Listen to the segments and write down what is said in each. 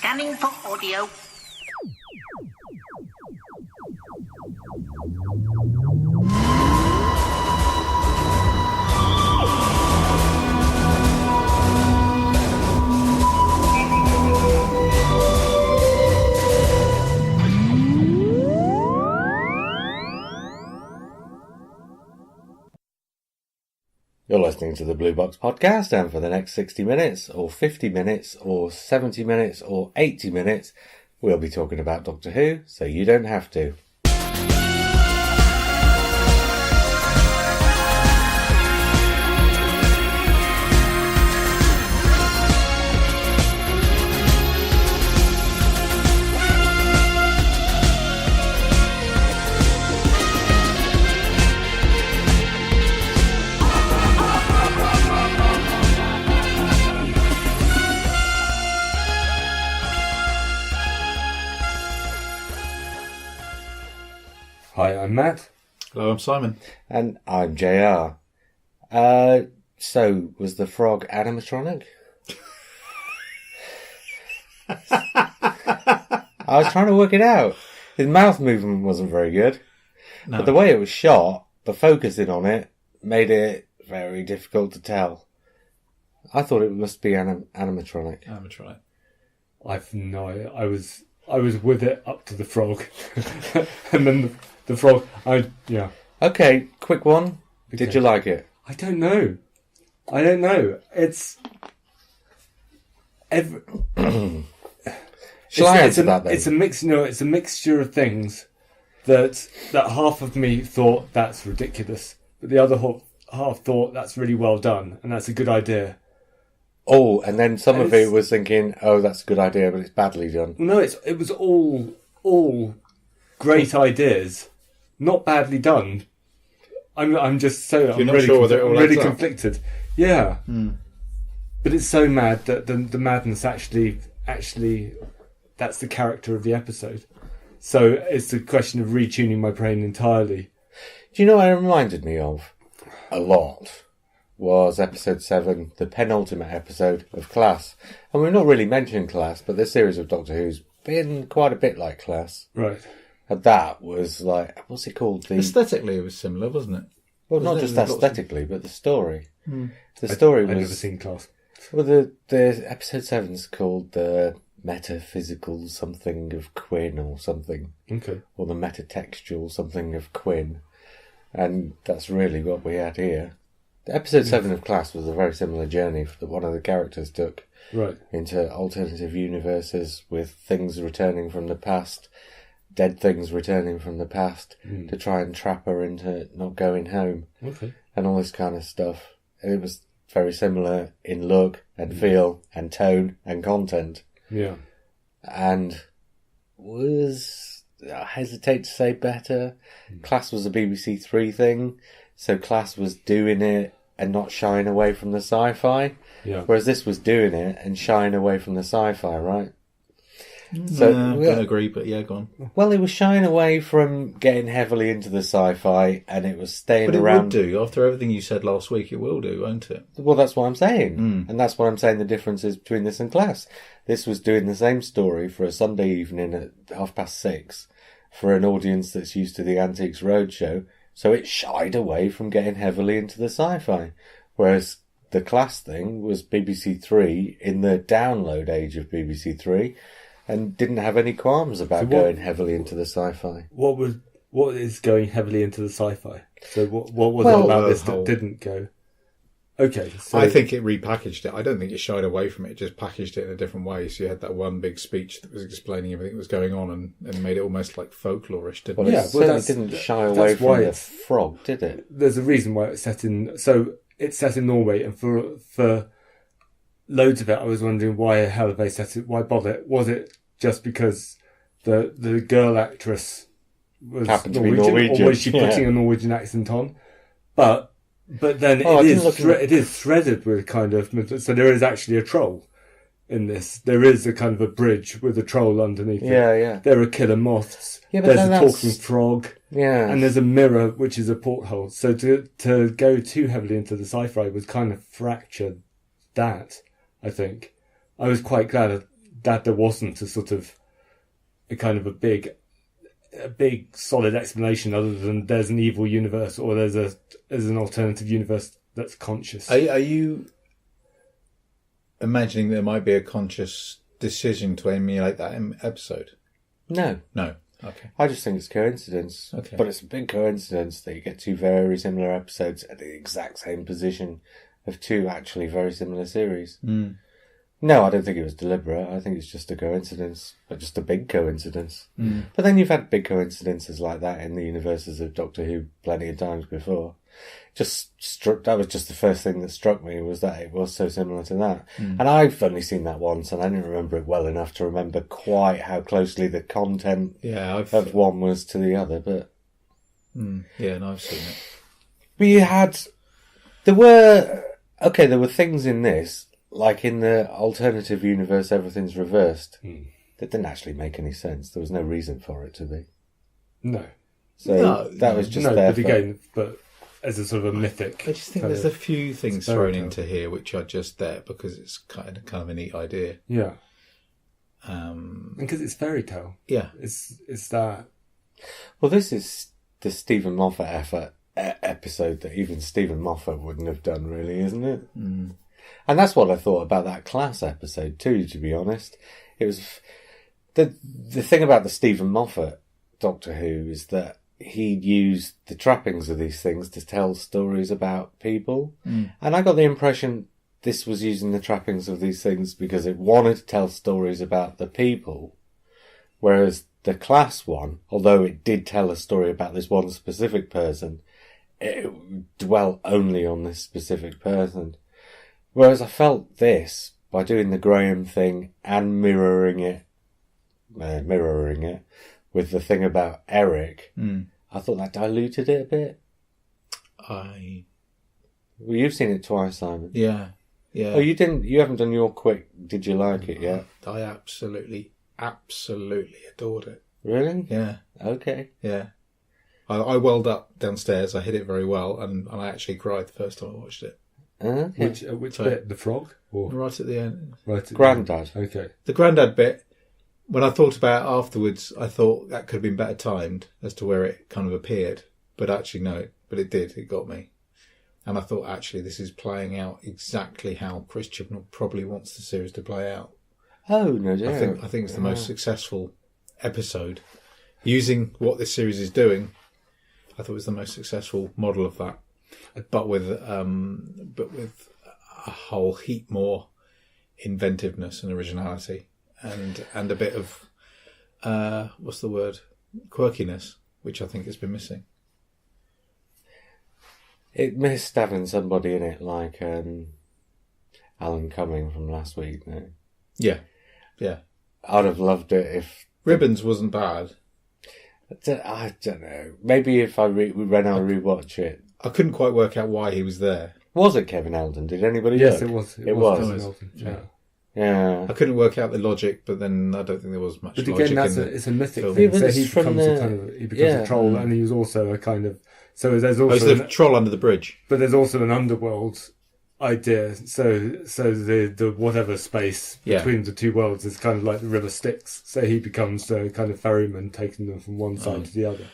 Scanning for audio. You're listening to the Blue Box Podcast, and for the next 60 minutes, or 50 minutes, or 70 minutes, or 80 minutes, we'll be talking about Doctor Who, so you don't have to. Hi, I'm Matt. Hello, I'm Simon. And I'm JR. So, was the frog animatronic? I was trying to work it out. His mouth movement wasn't very good. No. But the way it was shot, the focusing on it, made it very difficult to tell. I thought it must be animatronic. Animatronic. I've no idea. I was with it up to the frog. And then the frog, yeah. Okay, quick one. Okay. Did you like it? I don't know. It's... Shall I answer that then? It's a mix, it's a mixture of things that half of me thought that's ridiculous, but the other half thought that's really well done, and that's a good idea. Oh, and then some of it was thinking, oh, that's a good idea, but it's badly done. No, it was all great ideas, not badly done. I'm just so You're not sure whether it all really adds up? conflicted. Yeah, but it's so mad that the madness actually that's the character of the episode. So it's a question of retuning my brain entirely. Do you know what it reminded me of? A lot. Was episode 7, the penultimate episode of Class. And we've not really mentioned Class, but this series of Doctor Who's been quite a bit like Class. Right. And that was like, what's it called? Aesthetically, it was similar, wasn't it? Well, not just aesthetically, but the story. The story was... I've never seen Class. Well, the episode 7's called the metaphysical something of Quinn or something. Okay. Or the metatextual something of Quinn. And that's really what we had here. Episode 7 of Class was a very similar journey that one of the characters took into alternative universes with things returning from the past, dead things returning from the past to try and trap her into not going home and all this kind of stuff. And it was very similar in look and feel and tone and content. Yeah. And was, I hesitate to say better, Class was a BBC 3 thing, so Class was doing it and not shying away from the sci-fi. Yeah. Whereas this was doing it and shying away from the sci-fi, right? So I don't agree, but yeah, go on. Well, it was shying away from getting heavily into the sci-fi, and it was staying But it around. would do. After everything you said last week, it will do, won't it? Well, that's what I'm saying. And that's what I'm saying the difference is between this and Class. This was doing the same story for a Sunday evening at 6:30 for an audience that's used to the Antiques Roadshow. So it shied away from getting heavily into the sci-fi. Whereas the Class thing was BBC 3 in the download age of BBC 3 and didn't have any qualms about going heavily into the sci-fi. What is going heavily into the sci-fi? So what was it about this that didn't go? Okay, so I think it repackaged it. I don't think it shied away from it. It just packaged it in a different way. So you had that one big speech that was explaining everything that was going on and made it almost like folklorish, didn't Well, it? it certainly didn't shy away from the frog, did it? There's a reason why it's set in. So it's set in Norway, and for loads of it, I was wondering why the hell have they set it? Why bother? Was it just because the girl actress was happened to be Norwegian, or was she putting a Norwegian accent on? But then it is threaded with kind of... So there is actually a troll in this. There is a kind of a bridge with a troll underneath it. Yeah. There are killer moths. Yeah, but there's a talking frog. Yeah. And there's a mirror, which is a porthole. So to go too heavily into the sci-fi would kind of fracture that, I think. I was quite glad that there wasn't a sort of a kind of a big solid explanation other than there's an evil universe or there's an alternative universe that's conscious. Are you imagining there might be a conscious decision to emulate that episode? No. Okay. I just think it's coincidence. Okay. But it's a big coincidence that you get two very similar episodes at the exact same position of two actually very similar series. No, I don't think it was deliberate. I think it's just a coincidence, but just a big coincidence. But then you've had big coincidences like that in the universes of Doctor Who plenty of times before. That was just the first thing that struck me, was that it was so similar to that. And I've only seen that once, and I didn't remember it well enough to remember quite how closely the content of one was to the other. But I've seen it. But there were things in this, like in the alternative universe, everything's reversed. That didn't actually make any sense. There was no reason for it to be. No. So that was just there. But again, as a sort of a mythic. I just think there's a few things thrown into here which are just there because it's kind of a neat idea. Yeah. Because it's fairy tale. Yeah. It's that. Well, this is the Stephen Moffat episode that even Stephen Moffat wouldn't have done, really, isn't it? And that's what I thought about that Class episode too, to be honest. It was the thing about the Stephen Moffat Doctor Who is that he used the trappings of these things to tell stories about people. And I got the impression this was using the trappings of these things because it wanted to tell stories about the people, whereas the Class one, although it did tell a story about this one specific person, it dwelt only on this specific person. Whereas I felt this, by doing the Graham thing and mirroring it with the thing about Eric, I thought that diluted it a bit. Well, you've seen it twice, Simon. Yeah. Oh, you haven't done your quick, did you like it yet? I absolutely adored it. Really? Yeah. Okay. Yeah. I welled up downstairs, I hit it very well, and I actually cried the first time I watched it. Okay. Which bit? The frog? Or? Right at the end. Grandad. Okay. The Grandad bit, when I thought about it afterwards, I thought that could have been better timed as to where it kind of appeared. But actually, no. But it did. It got me. And I thought, actually, this is playing out exactly how Chris Chibnall probably wants the series to play out. Oh, no doubt. I think it's the most successful episode. Using what this series is doing, I thought it was the most successful model of that. But with a whole heap more inventiveness and originality, and a bit of what's the word, quirkiness, which I think has been missing. It missed having somebody in it like Alan Cumming from last week. No? Yeah. I'd have loved it if Ribbons wasn't bad. I don't know. Maybe if when I rewatch it. I couldn't quite work out why he was there. Was it Kevin Eldon? Did anybody Yes, look? it was. It was. Kevin Eldon. Yeah. I couldn't work out the logic, but then I don't think there was much logic. But again, it's a mythic film. thing. So he becomes a troll, and he's also a kind of. So there's also the troll under the bridge. But there's also an underworld idea. So the whatever space between the two worlds is kind of like the river Styx. So he becomes a kind of ferryman, taking them from one side to the other.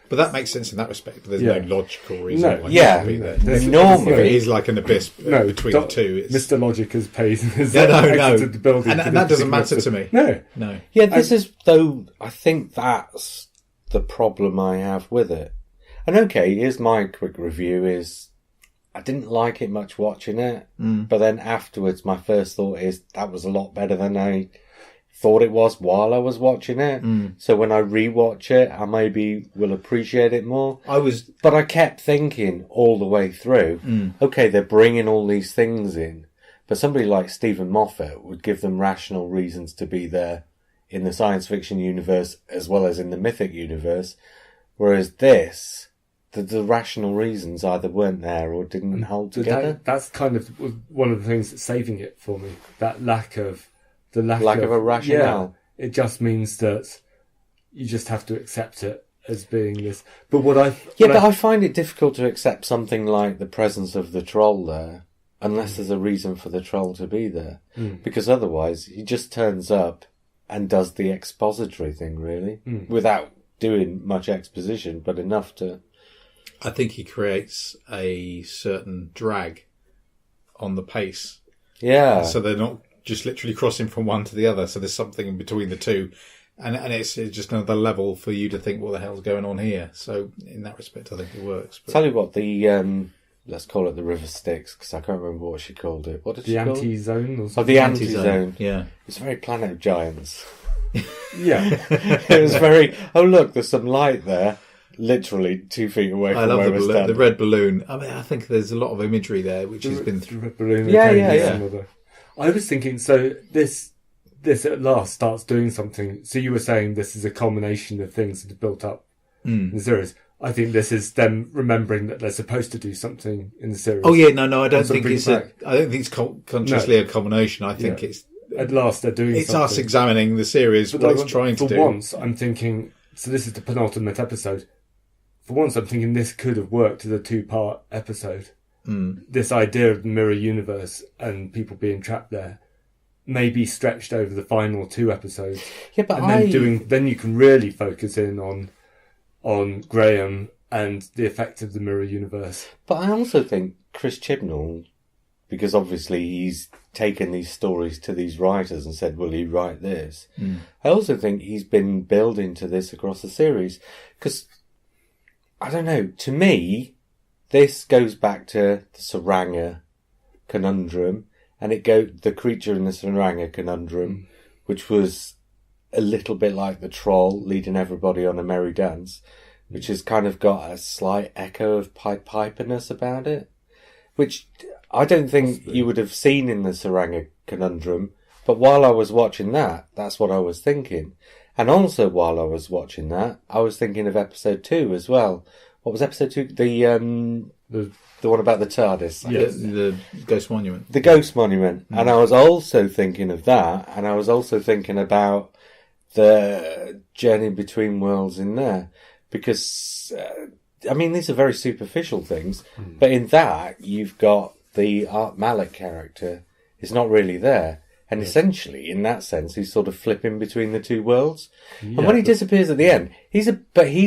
But that makes sense in that respect. But there's no logical reason why he would be there. Normally, if it is like an abyss between the two. It's... Mr. Logic has paid. The building, and that doesn't matter to me. No. Yeah, this is though. I think that's the problem I have with it. And okay, here's my quick review: is I didn't like it much watching it, but then afterwards, my first thought is that was a lot better than I thought it was while I was watching it. So when I rewatch it, I maybe will appreciate it more. But I kept thinking all the way through, okay, they're bringing all these things in, but somebody like Stephen Moffat would give them rational reasons to be there in the science fiction universe as well as in the mythic universe, whereas this, the rational reasons either weren't there or didn't hold together. That's kind of one of the things that's saving it for me, that lack of a rationale. Yeah, it just means that you just have to accept it as being this. But I find it difficult to accept something like the presence of the troll there, unless there's a reason for the troll to be there. Because otherwise he just turns up and does the expository thing, really, without doing much exposition, but enough to... I think he creates a certain drag on the pace. Yeah. So they're not just literally crossing from one to the other, so there's something in between the two. And it's just another level for you to think, what the hell's going on here? So in that respect, I think it works. But... Tell you what, the... let's call it the River Styx, because I can't remember what she called it. What did she call it? The anti-zone? Or something? Oh, the anti-zone. Yeah. It's very Planet of Giants. Yeah. It was very... Oh, look, there's some light there. Literally 2 feet away from where we're standing. The red balloon. I mean, I think there's a lot of imagery there, which has been... The red balloon. Yeah. I was thinking, so this at last starts doing something. So you were saying this is a culmination of things that have built up in the series. I think this is them remembering that they're supposed to do something in the series. Oh yeah, no, I don't think it's consciously a culmination. I think it's at last they're doing. It's something. us examining the series, what it's trying to do. For once, I'm thinking. So this is the penultimate episode. For once, I'm thinking this could have worked as a 2-part episode. This idea of the mirror universe and people being trapped there may be stretched over the final 2 episodes. Yeah, but then you can really focus in on Graham and the effect of the mirror universe. But I also think Chris Chibnall, because obviously he's taken these stories to these writers and said, will you write this? I also think he's been building to this across the series. Because, I don't know, to me, this goes back to the Saranga conundrum, and the creature in the Saranga conundrum, which was a little bit like the troll leading everybody on a merry dance, which has kind of got a slight echo of Pied Piperness about it, which I don't think you would have seen in the Saranga conundrum, but while I was watching that, that's what I was thinking. And also while I was watching that, I was thinking of episode 2 as well. What was episode 2? The one about the TARDIS. Yes. The Ghost Monument. The Ghost Monument. And I was also thinking of that, and I was also thinking about the journey between worlds in there. Because, I mean, these are very superficial things, but in that, you've got the Art Malik character is not really there. And essentially, in that sense, he's sort of flipping between the 2 worlds. And when he disappears at the end, he's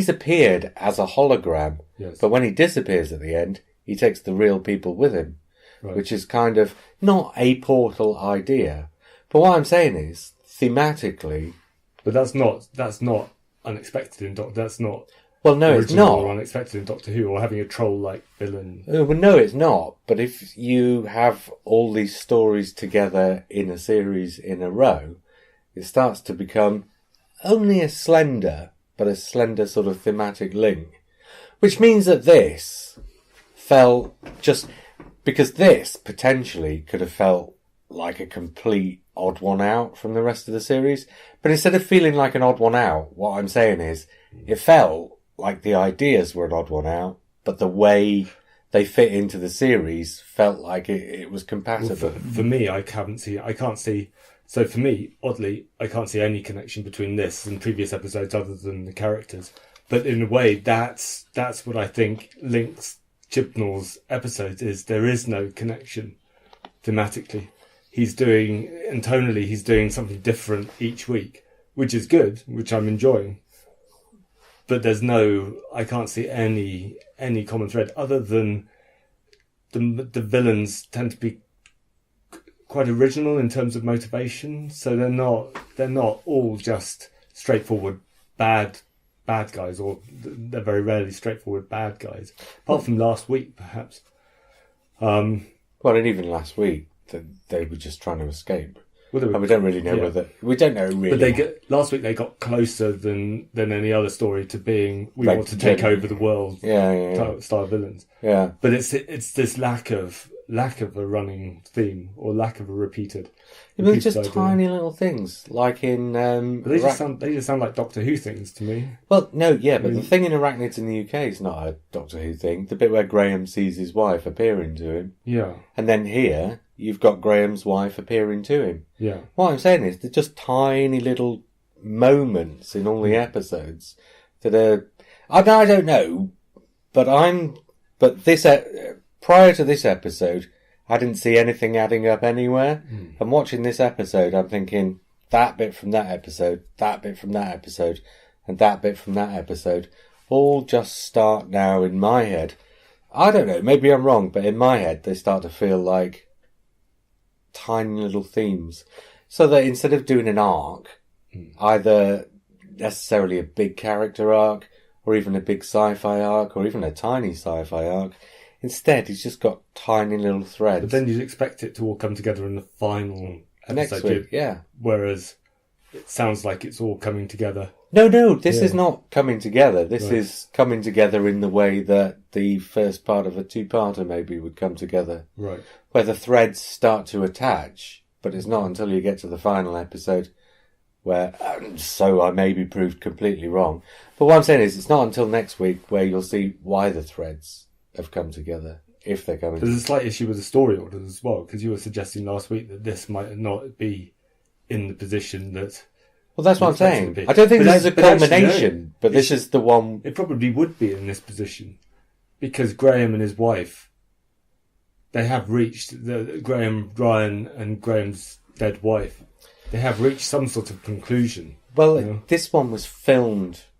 appeared as a hologram. Yes. But when he disappears at the end, he takes the real people with him, which is kind of not a Portal idea. But what I'm saying is, thematically... But that's not unexpected in Doctor... That's not... Well, no, it's not. Or unexpected in Doctor Who, or having a troll-like villain. Well, no, it's not. But if you have all these stories together in a series in a row, it starts to become only a slender sort of thematic link. Which means that this felt just... Because this, potentially, could have felt like a complete odd one out from the rest of the series. But instead of feeling like an odd one out, what I'm saying is, it felt like the ideas were an odd one out, but the way they fit into the series felt like it was compatible. Well, for me, I can't see. So for me, oddly, I can't see any connection between this and previous episodes other than the characters. But in a way, that's what I think links Chibnall's episodes is there is no connection thematically. And tonally, he's doing something different each week, which is good, which I'm enjoying. But I can't see any common thread other than the villains tend to be quite original in terms of motivation. So they're not all just straightforward bad guys, or they're very rarely straightforward bad guys. Apart from last week, perhaps. Well, and even last week, they were just trying to escape. Well, and we don't really know whether... We don't know really. But last week they got closer than any other story to being want to take over the world style villains. Yeah. But it's this lack of a running theme or lack of a repeated... They're just idea. Tiny little things, like in... But they just sound like Doctor Who things to me. Well, no, yeah, but the thing in Arachnids in the UK is not a Doctor Who thing. The bit where Graham sees his wife appearing to him. Yeah. And then here... You've got Graham's wife appearing to him. Yeah. What I'm saying is, they're just tiny little moments in all the episodes that are... I don't know, but prior to this episode, I didn't see anything adding up anywhere. And watching this episode, I'm thinking, that bit from that episode, that bit from that episode, and that bit from that episode, all just start now in my head. I don't know, maybe I'm wrong, but in my head, they start to feel like tiny little themes. So that instead of doing an arc, either necessarily a big character arc, or even a big sci-fi arc, or even a tiny sci-fi arc, instead he's just got tiny little threads. But then you'd expect it to all come together in the final episode. Next week, yeah. Whereas it sounds like it's all coming together. No, this is not coming together. This is coming together in the way that the first part of a two-parter maybe would come together. Right. Where the threads start to attach, but it's not until you get to the final episode where, so I may be proved completely wrong. But what I'm saying is, it's not until next week where you'll see why the threads have come together, if they're coming. There's a slight issue with the story orders as well, because you were suggesting last week that this might not be in the position that... Well, that's what I'm saying. I don't think this is a culmination, but this is the one... It probably would be in this position, because Graham and his wife, they have reached, Graham, Ryan and Graham's dead wife, they have reached some sort of conclusion. Well, this one was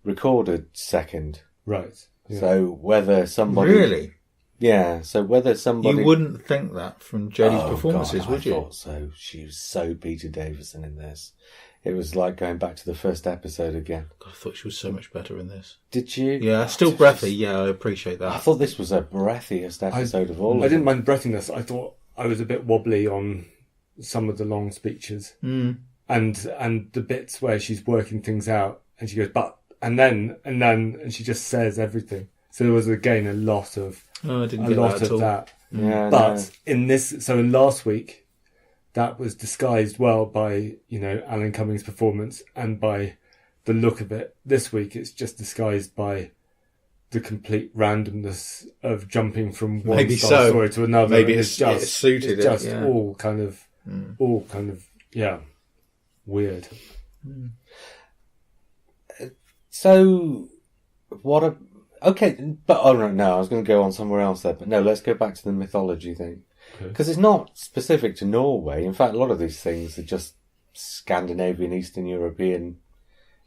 recorded second. Right. Yeah. So whether somebody... Really? Yeah, so whether somebody... You wouldn't think that from Jodie's performances, would you? I thought so. She was so Peter Davison in this. It was like going back to the first episode again. God, I thought she was so much better in this. Did you? Yeah, still breathy. Yeah, I appreciate that. I thought this was a breathiest episode of all. I didn't mind the breathiness. I thought I was a bit wobbly on some of the long speeches. And the bits where she's working things out and she goes, but, and she just says everything. So there was, again, a lot of that. Yeah, but in last week, that was disguised well by, Alan Cummings' performance and by the look of it. This week, it's just disguised by the complete randomness of jumping from one story to another. Maybe it suited it. Just all kind of, weird. So, okay, but I was going to go on somewhere else there, but no, let's go back to the mythology thing. Because it's not specific to Norway. In fact, a lot of these things are just Scandinavian, Eastern European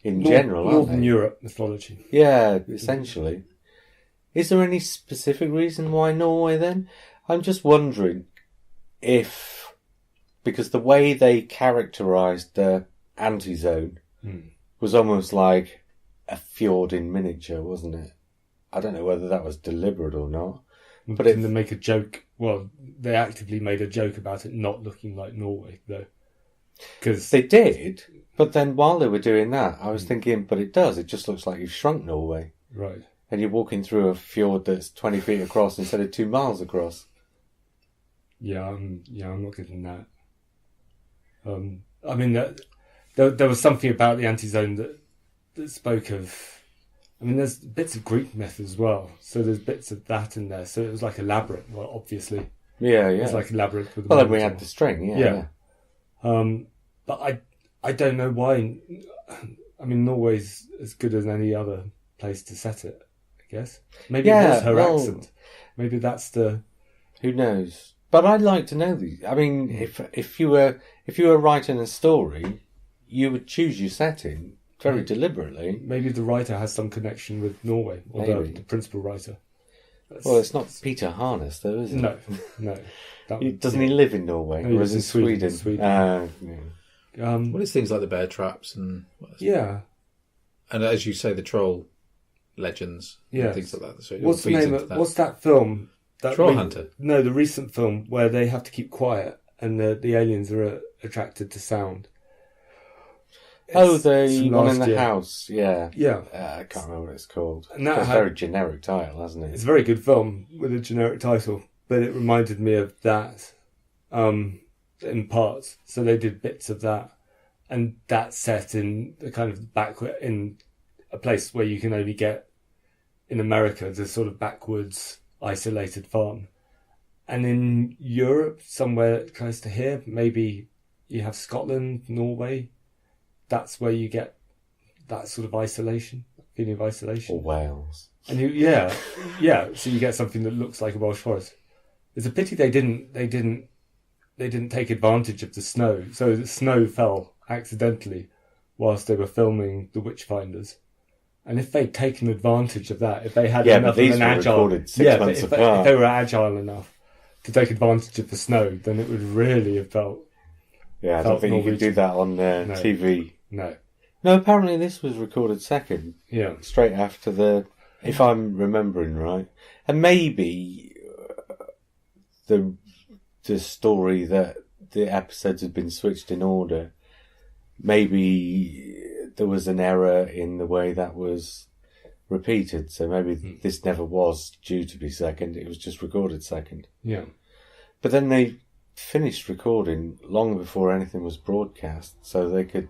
in general, aren't Northern they? Europe mythology. Yeah, essentially. Is there any specific reason why Norway then? I'm just wondering if, because the way they characterised the anti-zone was almost like a fjord in miniature, wasn't it? I don't know whether that was deliberate or not. But didn't they make a joke? Well, they actively made a joke about it not looking like Norway, though. Cause they did, but then while they were doing that, I was thinking, but it does. It just looks like you've shrunk Norway. Right. And you're walking through a fjord that's 20 feet across instead of 2 miles across. Yeah, I'm not getting that. I mean, there was something about the anti-zone that spoke of... I mean, there's bits of Greek myth as well, so there's bits of that in there. So it was like a labyrinth, well, obviously. Yeah. It was like a labyrinth with... Well, then we had the string, yeah. But I don't know why... I mean, Norway's as good as any other place to set it, I guess. Maybe it was her accent. Maybe that's the... Who knows? But I'd like to know these. I mean, if you were writing a story, you would choose your setting very deliberately. Maybe the writer has some connection with Norway, or the principal writer. Well, it's not Peter Harness, though, is it? No. Doesn't he live in Norway? No, or is he in Sweden? Well, it's things like the bear traps and... Yeah. And as you say, the troll legends and things like that. So what's the name of... What's that film? Troll Hunter? No, the recent film where they have to keep quiet and the aliens are attracted to sound. The one in the house, yeah. Yeah. I can't remember what it's called. And that's a very generic title, hasn't it? It's a very good film with a generic title, but it reminded me of that in parts. So they did bits of that, and that's set in the kind of in a place where you can only get in America, the sort of backwoods, isolated farm. And in Europe, somewhere close to here, maybe you have Scotland, Norway. That's where you get that sort of feeling of isolation. Or Wales. And so you get something that looks like a Welsh forest. It's a pity they didn't take advantage of the snow. So the snow fell accidentally whilst they were filming The Witchfinders. And if they'd taken advantage of that, if they had enough of an agile, if they were agile enough to take advantage of the snow, then it would really have felt. Yeah, I don't think you could do that on TV. No. No, apparently this was recorded second. Yeah. Straight after if I'm remembering right. And maybe the story that the episodes had been switched in order, maybe there was an error in the way that was repeated. So maybe this never was due to be second. It was just recorded second. Yeah. But then they finished recording long before anything was broadcast, so they could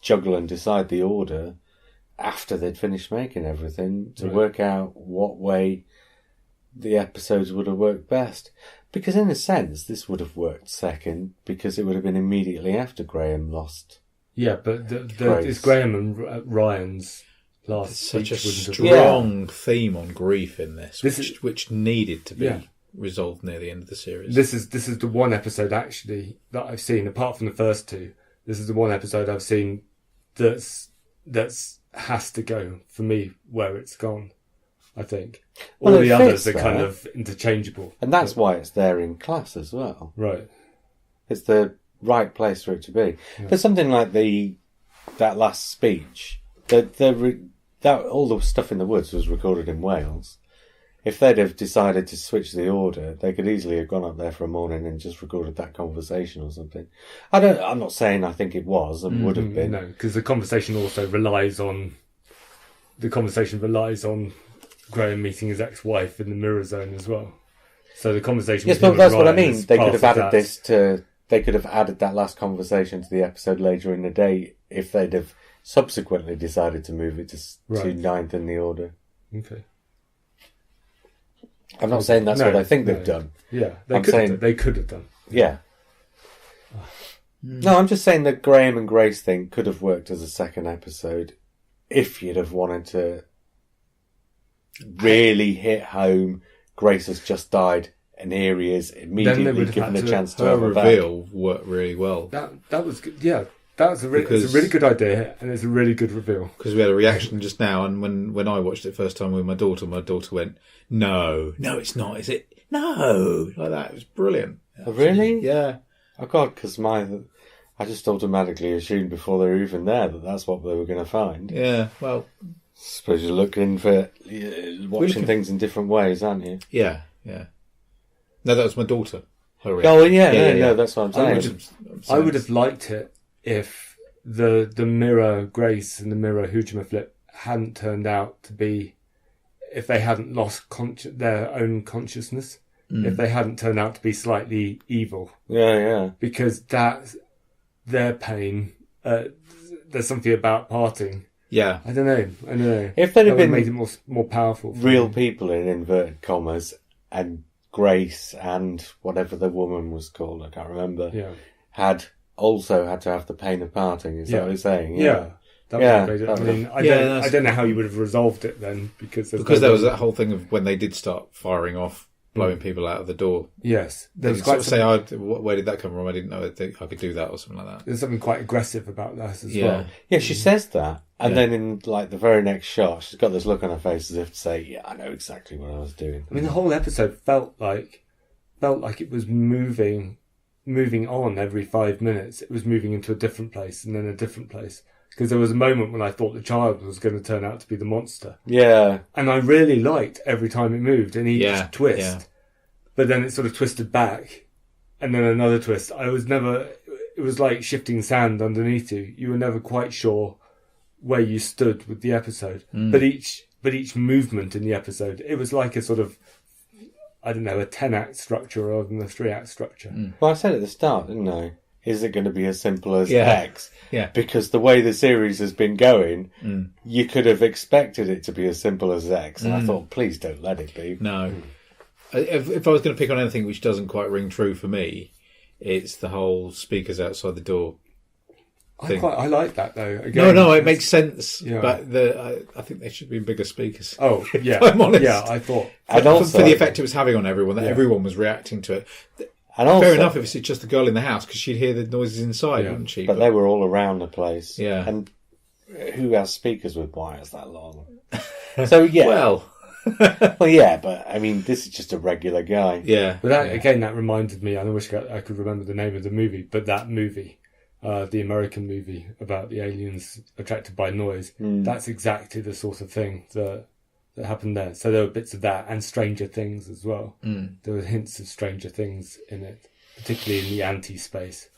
juggle and decide the order after they'd finished making everything to work out what way the episodes would have worked best. Because in a sense, this would have worked second because it would have been immediately after Graham lost. Yeah, but it's Graham and Ryan's last. Such a strong theme on grief in this, which needed to be resolved near the end of the series. This is the one episode actually that I've seen, apart from the first two. This is the one episode I've seen that's has to go for me where it's gone. I think all the others are kind of interchangeable, and that's why it's there in class as well. Right, it's the right place for it to be. Yeah. But something like that last speech, that all the stuff in the woods was recorded in Wales. If they'd have decided to switch the order, they could easily have gone up there for a morning and just recorded that conversation or something. I'm not saying I think it was and would have been. No, because the conversation also relies on Graham meeting his ex-wife in the mirror zone as well. So the conversation. Yes, but that's what I mean. They could have added They could have added that last conversation to the episode later in the day if they'd have subsequently decided to move it to ninth in the order. Okay. I'm not saying that's what I think they've done. Yeah, they could have done. Yeah. No, I'm just saying that Graham and Grace thing could have worked as a second episode if you'd have wanted to really hit home. Grace has just died, and here he is immediately given a chance to have her reveal worked really well. That was good. Yeah. It's a really good idea, and it's a really good reveal. Because we had a reaction just now, and when I watched it first time with my daughter went, no, it's not, is it? No! Like that. It was brilliant. Oh, really? Yeah. Oh, God, because I just automatically assumed before they were even there that that's what they were going to find. Yeah, well... I suppose you're looking for... watching things in different ways, aren't you? Yeah. No, that was my daughter. Oh, yeah, that's what I'm saying. I would have liked it if the mirror Grace and the mirror Hujima flip hadn't turned out to be, if they hadn't lost their own consciousness, if they hadn't turned out to be slightly evil. Yeah. Because that's their pain. There's something about parting. Yeah. I don't know. If they'd have been made it more powerful. Real people in inverted commas, and Grace and whatever the woman was called, I can't remember, had to have the pain of parting. Is that what you're saying? Yeah. I don't know how you would have resolved it then, because there was that whole thing of when they did start firing off, blowing people out of the door. Yes, there was where did that come from? I didn't know I could do that or something like that. There's something quite aggressive about that as well. Yeah, she says that, and then in the very next shot, she's got this look on her face as if to say, "Yeah, I know exactly what I was doing." I mean, the whole episode felt like it was moving on every 5 minutes. It was moving into a different place and then a different place. Because there was a moment when I thought the child was going to turn out to be the monster. Yeah. And I really liked every time it moved in each twist. Yeah. But then it sort of twisted back. And then another twist. It was like shifting sand underneath you. You were never quite sure where you stood with the episode. But each movement in the episode, it was like a sort of, I don't know, a 10-act structure rather than a 3-act structure. Well, I said at the start, didn't I? Is it going to be as simple as X? Yeah. Because the way the series has been going, you could have expected it to be as simple as X. And I thought, please don't let it be. No. If I was going to pick on anything which doesn't quite ring true for me, it's the whole speakers outside the door thing. I like that though. Again, no, it makes sense. Yeah. But I think they should be bigger speakers. Oh, yeah. I'm honest. Yeah, I thought. And also, for the effect it was having on everyone, that everyone was reacting to it. And also, fair enough if it's just the girl in the house, because she'd hear the noises inside, wouldn't she? But they were all around the place. Yeah. And who has speakers with wires that long? So, yeah. Well, yeah, but I mean, this is just a regular guy. Yeah. But that reminded me, and I wish I could remember the name of the movie, but that movie, the American movie about the aliens attracted by noise, that's exactly the sort of thing that happened there. So there were bits of that and Stranger Things as well. There were hints of Stranger Things in it, particularly in the anti-space.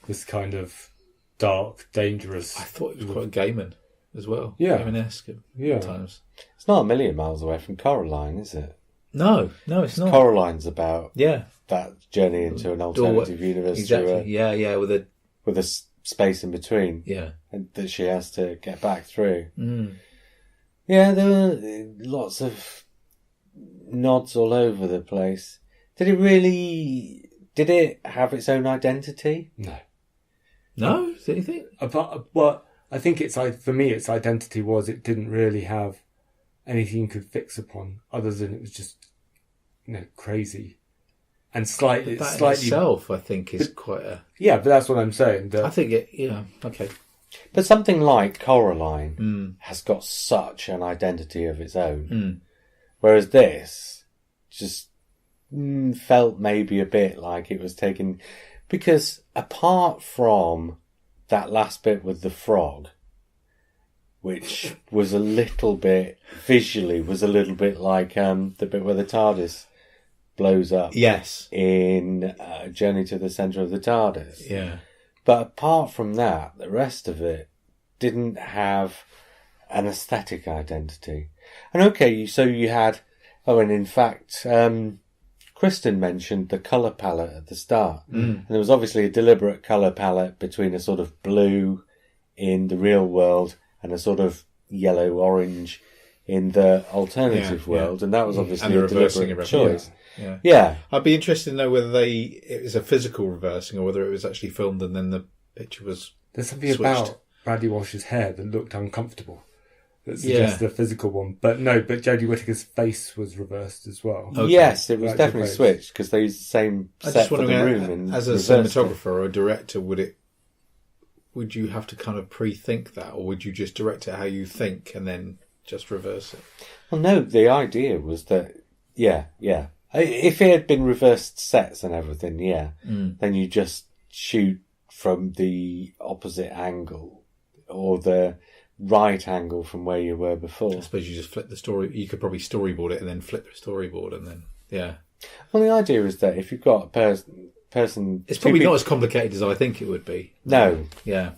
This kind of dark, dangerous... I thought it was quite Gaiman as well. Yeah. Gaiman-esque at times. It's not a million miles away from Coraline, is it? No, it's not. Coraline's about that journey into an alternative universe. Exactly. Yeah, with a space in between. Yeah. And that she has to get back through. Yeah, there were lots of nods all over the place. Did it have its own identity? No. No? Is there anything? Well, I think for me, its identity was it didn't really have anything you could fix upon, other than it was just, crazy. And slightly... But that in itself, I think, is quite a... Yeah, but that's what I'm saying. I think okay. But something like Coraline has got such an identity of its own. Whereas this just felt maybe a bit like it was taken... Because apart from that last bit with the frog, which was a little bit... Visually was a little bit like the bit where the TARDIS blows up. Yes. In Journey to the Centre of the TARDIS. Yeah. But apart from that, the rest of it didn't have an aesthetic identity. And okay, so you had... Oh, and in fact, Kristen mentioned the colour palette at the start. And there was obviously a deliberate colour palette between a sort of blue in the real world and a sort of yellow-orange in the alternative world. And that was obviously a deliberate choice. Yeah. I'd be interested to know whether it was a physical reversing or whether it was actually filmed and then the picture was There's something switched. About Bradley Walsh's hair that looked uncomfortable. That suggests a physical one. But no, Jodie Whittaker's face was reversed as well. Okay. Yes, it was definitely switched because they used the same set for the room. And as a cinematographer or a director, would you have to kind of pre-think that, or would you just direct it how you think and then just reverse it? Well, no, the idea was that, if it had been reversed sets and everything, then you just shoot from the opposite angle or the right angle from where you were before. I suppose you just flip the story. You could probably storyboard it and then flip the storyboard and then, Well, the idea is that if you've got a person... It's probably not as complicated as I think it would be. No. Yeah.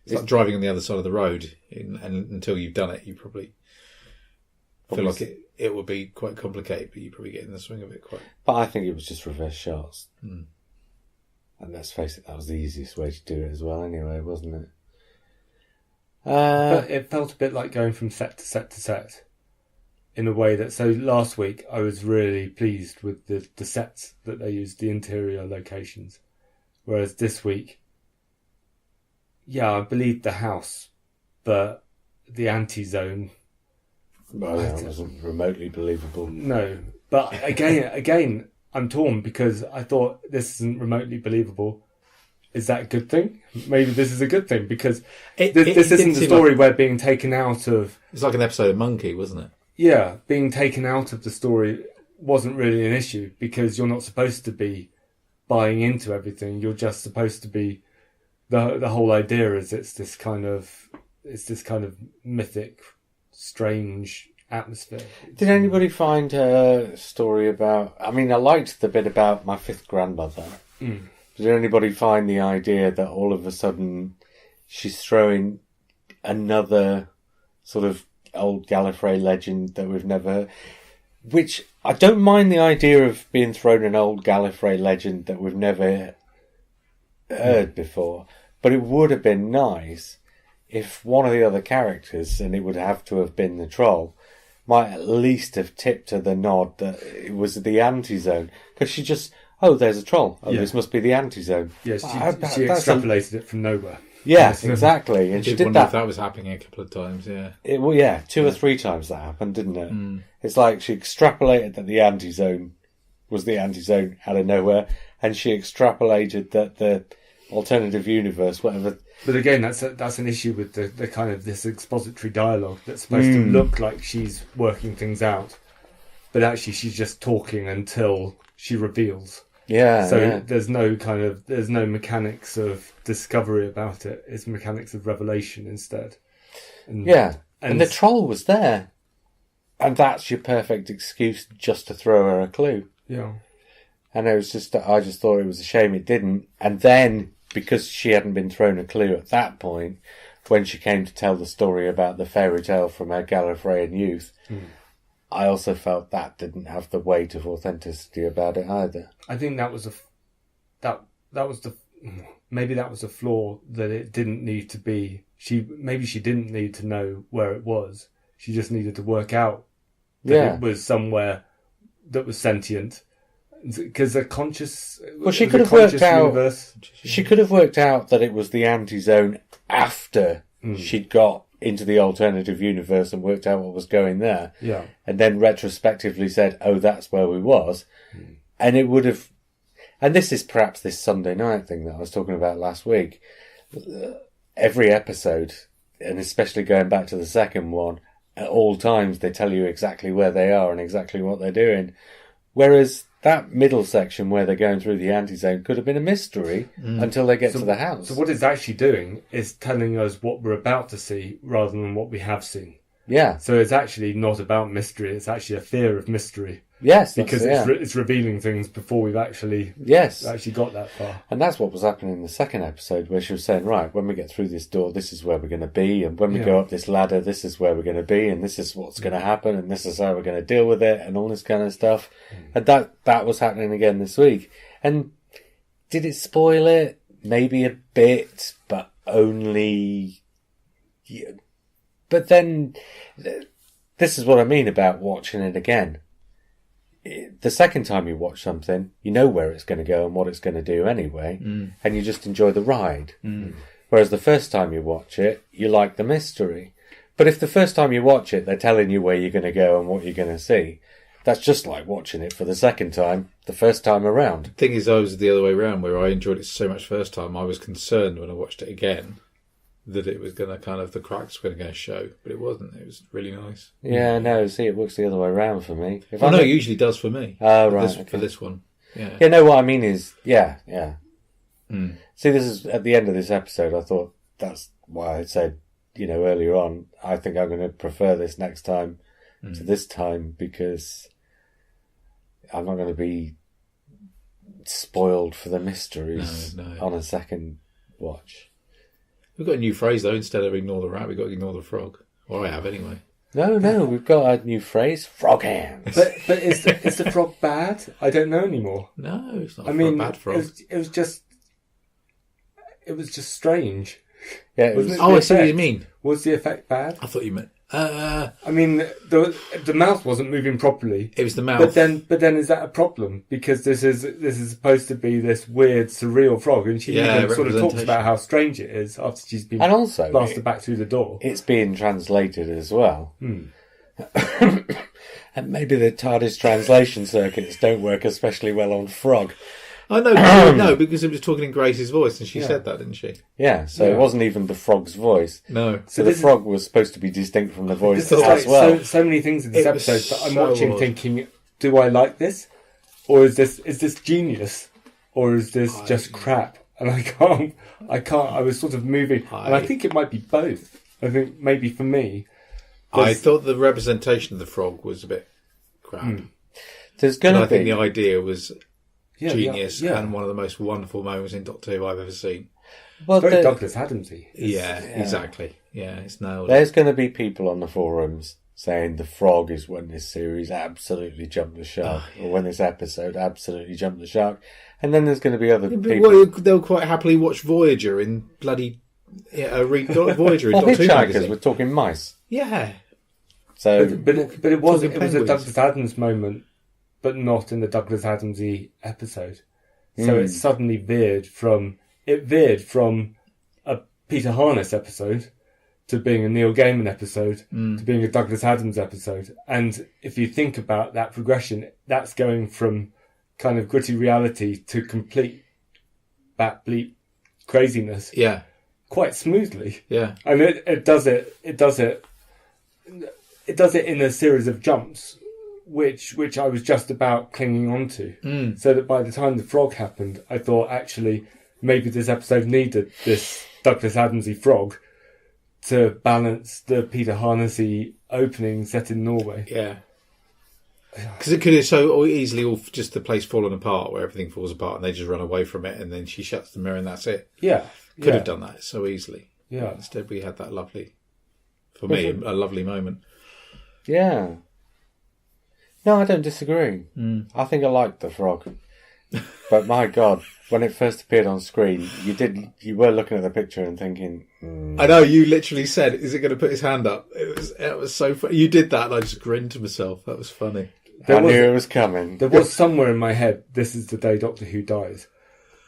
It's like driving on the other side of the road, and until you've done it, you probably feel like it would be quite complicated, but you probably get in the swing of it quite... But I think it was just reverse shots. And let's face it, that was the easiest way to do it as well anyway, wasn't it? But it felt a bit like going from set to set to set in a way that... So last week, I was really pleased with the sets that they used, the interior locations. Whereas this week, I believed the house, but the anti-zone... Well, that wasn't remotely believable. No, but again, I'm torn because I thought this isn't remotely believable. Is that a good thing? Maybe this is a good thing because this isn't the story where being taken out of... It's like an episode of Monkey, wasn't it? Yeah, being taken out of the story wasn't really an issue because you're not supposed to be buying into everything. You're just supposed to be... The whole idea is it's this kind of mythic, strange atmosphere. Did anybody find a story about... I mean, I liked the bit about my fifth grandmother. Did anybody find the idea that all of a sudden she's throwing another sort of old Gallifrey legend that we've never... Which, I don't mind the idea of being thrown an old Gallifrey legend that we've never heard before, but it would have been nice if one of the other characters, and it would have to have been the troll, might at least have tipped her the nod that it was the anti-zone. Because she just... Oh, there's a troll. Oh, this must be the anti-zone. Yes, she extrapolated it from nowhere. Yeah, exactly. And I she did wonder that. if that was happening a couple of times, yeah. Well, yeah, 2 or 3 times that happened, didn't it? It's like she extrapolated that the anti-zone was the anti-zone out of nowhere, and she extrapolated that the alternative universe, whatever. But again, that's an issue with the kind of this expository dialogue that's supposed to look like she's working things out, but actually she's just talking until she reveals. Yeah. So there's no mechanics of discovery about it. It's mechanics of revelation instead. And the troll was there, and that's your perfect excuse just to throw her a clue. Yeah. And I just thought it was a shame it didn't. And then, because she hadn't been thrown a clue at that point, when she came to tell the story about the fairy tale from her Gallifreyan youth, I also felt that didn't have the weight of authenticity about it either. I think that was maybe that was a flaw, that it didn't need to be. She didn't need to know where it was. She just needed to work out that it was somewhere that was sentient. Because a conscious... Well, she could have worked out... Universe. She could have worked out that it was the anti-zone after she'd got into the alternative universe and worked out what was going there. Yeah. And then retrospectively said, oh, that's where we was. And it would have... And this is perhaps this Sunday night thing that I was talking about last week. Every episode, and especially going back to the second one, at all times they tell you exactly where they are and exactly what they're doing. Whereas that middle section where they're going through the anti-zone could have been a mystery until they get to the house. So what it's actually doing is telling us what we're about to see rather than what we have seen. Yeah. So it's actually not about mystery. It's actually a fear of mystery. Yes. Because it's revealing things before we've actually got that far. And that's what was happening in the second episode, where she was saying, right, when we get through this door, this is where we're going to be. And when we go up this ladder, this is where we're going to be. And this is what's going to happen. And this is how we're going to deal with it. And all this kind of stuff. And that was happening again this week. And did it spoil it? Maybe a bit, but only... Yeah. But then, this is what I mean about watching it again. The second time you watch something, you know where it's going to go and what it's going to do anyway, and you just enjoy the ride. Whereas the first time you watch it, you like the mystery. But if the first time you watch it, they're telling you where you're going to go and what you're going to see, that's just like watching it for the second time, the first time around. The thing is, I was the other way around, where I enjoyed it so much first time, I was concerned when I watched it again that it was going to the cracks were going to show, but it wasn't. It was really nice. Yeah, no, see, it works the other way around for me. It usually does for me. Oh, right. For this one. Yeah. Yeah, no, what I mean is, yeah. See, this is, at the end of this episode, I thought that's why I said, earlier on, I think I'm going to prefer this next time to this time, because I'm not going to be spoiled for the mysteries on a second watch. We've got a new phrase, though. Instead of ignore the rat, we've got to ignore the frog. Or I have, anyway. No, we've got a new phrase, frog hands. But is the frog bad? I don't know anymore. No, it's not a bad frog. It was just strange. Yeah, I see what you mean. Was the effect bad? I thought you meant... the mouth wasn't moving properly. It was the mouth. But then is that a problem? Because this is supposed to be this weird, surreal frog, and she even sort of talks about how strange it is after she's been blasted back through the door. It's being translated as well. And maybe the TARDIS translation circuits don't work especially well on frog. I know, no, because it was talking in Grace's voice, and she said that, didn't she? Yeah, so it wasn't even the frog's voice. No. So the frog was supposed to be distinct from the voice as like well. So many things in this episode that I'm watching thinking, do I like this? Or is this genius? Or is this just crap? And I can't, I was sort of moving, and I think it might be both. I think maybe for me... I thought the representation of the frog was a bit crap. There's going to be... I think the idea was... genius and one of the most wonderful moments in Doctor Who I've ever seen. Well, very Douglas Adamsy. Yeah, exactly. Yeah, it's nailed. There's going to be people on the forums saying the frog is when this series absolutely jumped the shark, or when this episode absolutely jumped the shark, and then there's going to be other people. Well, they'll quite happily watch Voyager in bloody read Voyager in Doctor Who magazine. We're talking mice. Yeah. So, but it was a Douglas Adams moment. But not in the Douglas Adamsy episode. So it suddenly veered from a Peter Harness episode to being a Neil Gaiman episode to being a Douglas Adams episode. And if you think about that progression, that's going from kind of gritty reality to complete bat bleep craziness. Yeah. Quite smoothly. Yeah. And it does it in a series of jumps, which I was just about clinging on to. So that by the time the frog happened, I thought, actually, maybe this episode needed this Douglas Adamsy frog to balance the Peter Harnessy opening set in Norway. Yeah. Because it could have so easily all just the place falling apart, where everything falls apart and they just run away from it, and then she shuts the mirror and that's it. Yeah. Could have done that so easily. Yeah. Instead, we had that lovely, for me, a lovely moment. Yeah. No, I don't disagree. I think I liked the frog. But my God, when it first appeared on screen, you were looking at the picture and thinking... I know, you literally said, is it going to put his hand up? It was so funny. You did that and I just grinned to myself. That was funny. I knew it was coming. There was somewhere in my head, this is the day Doctor Who dies.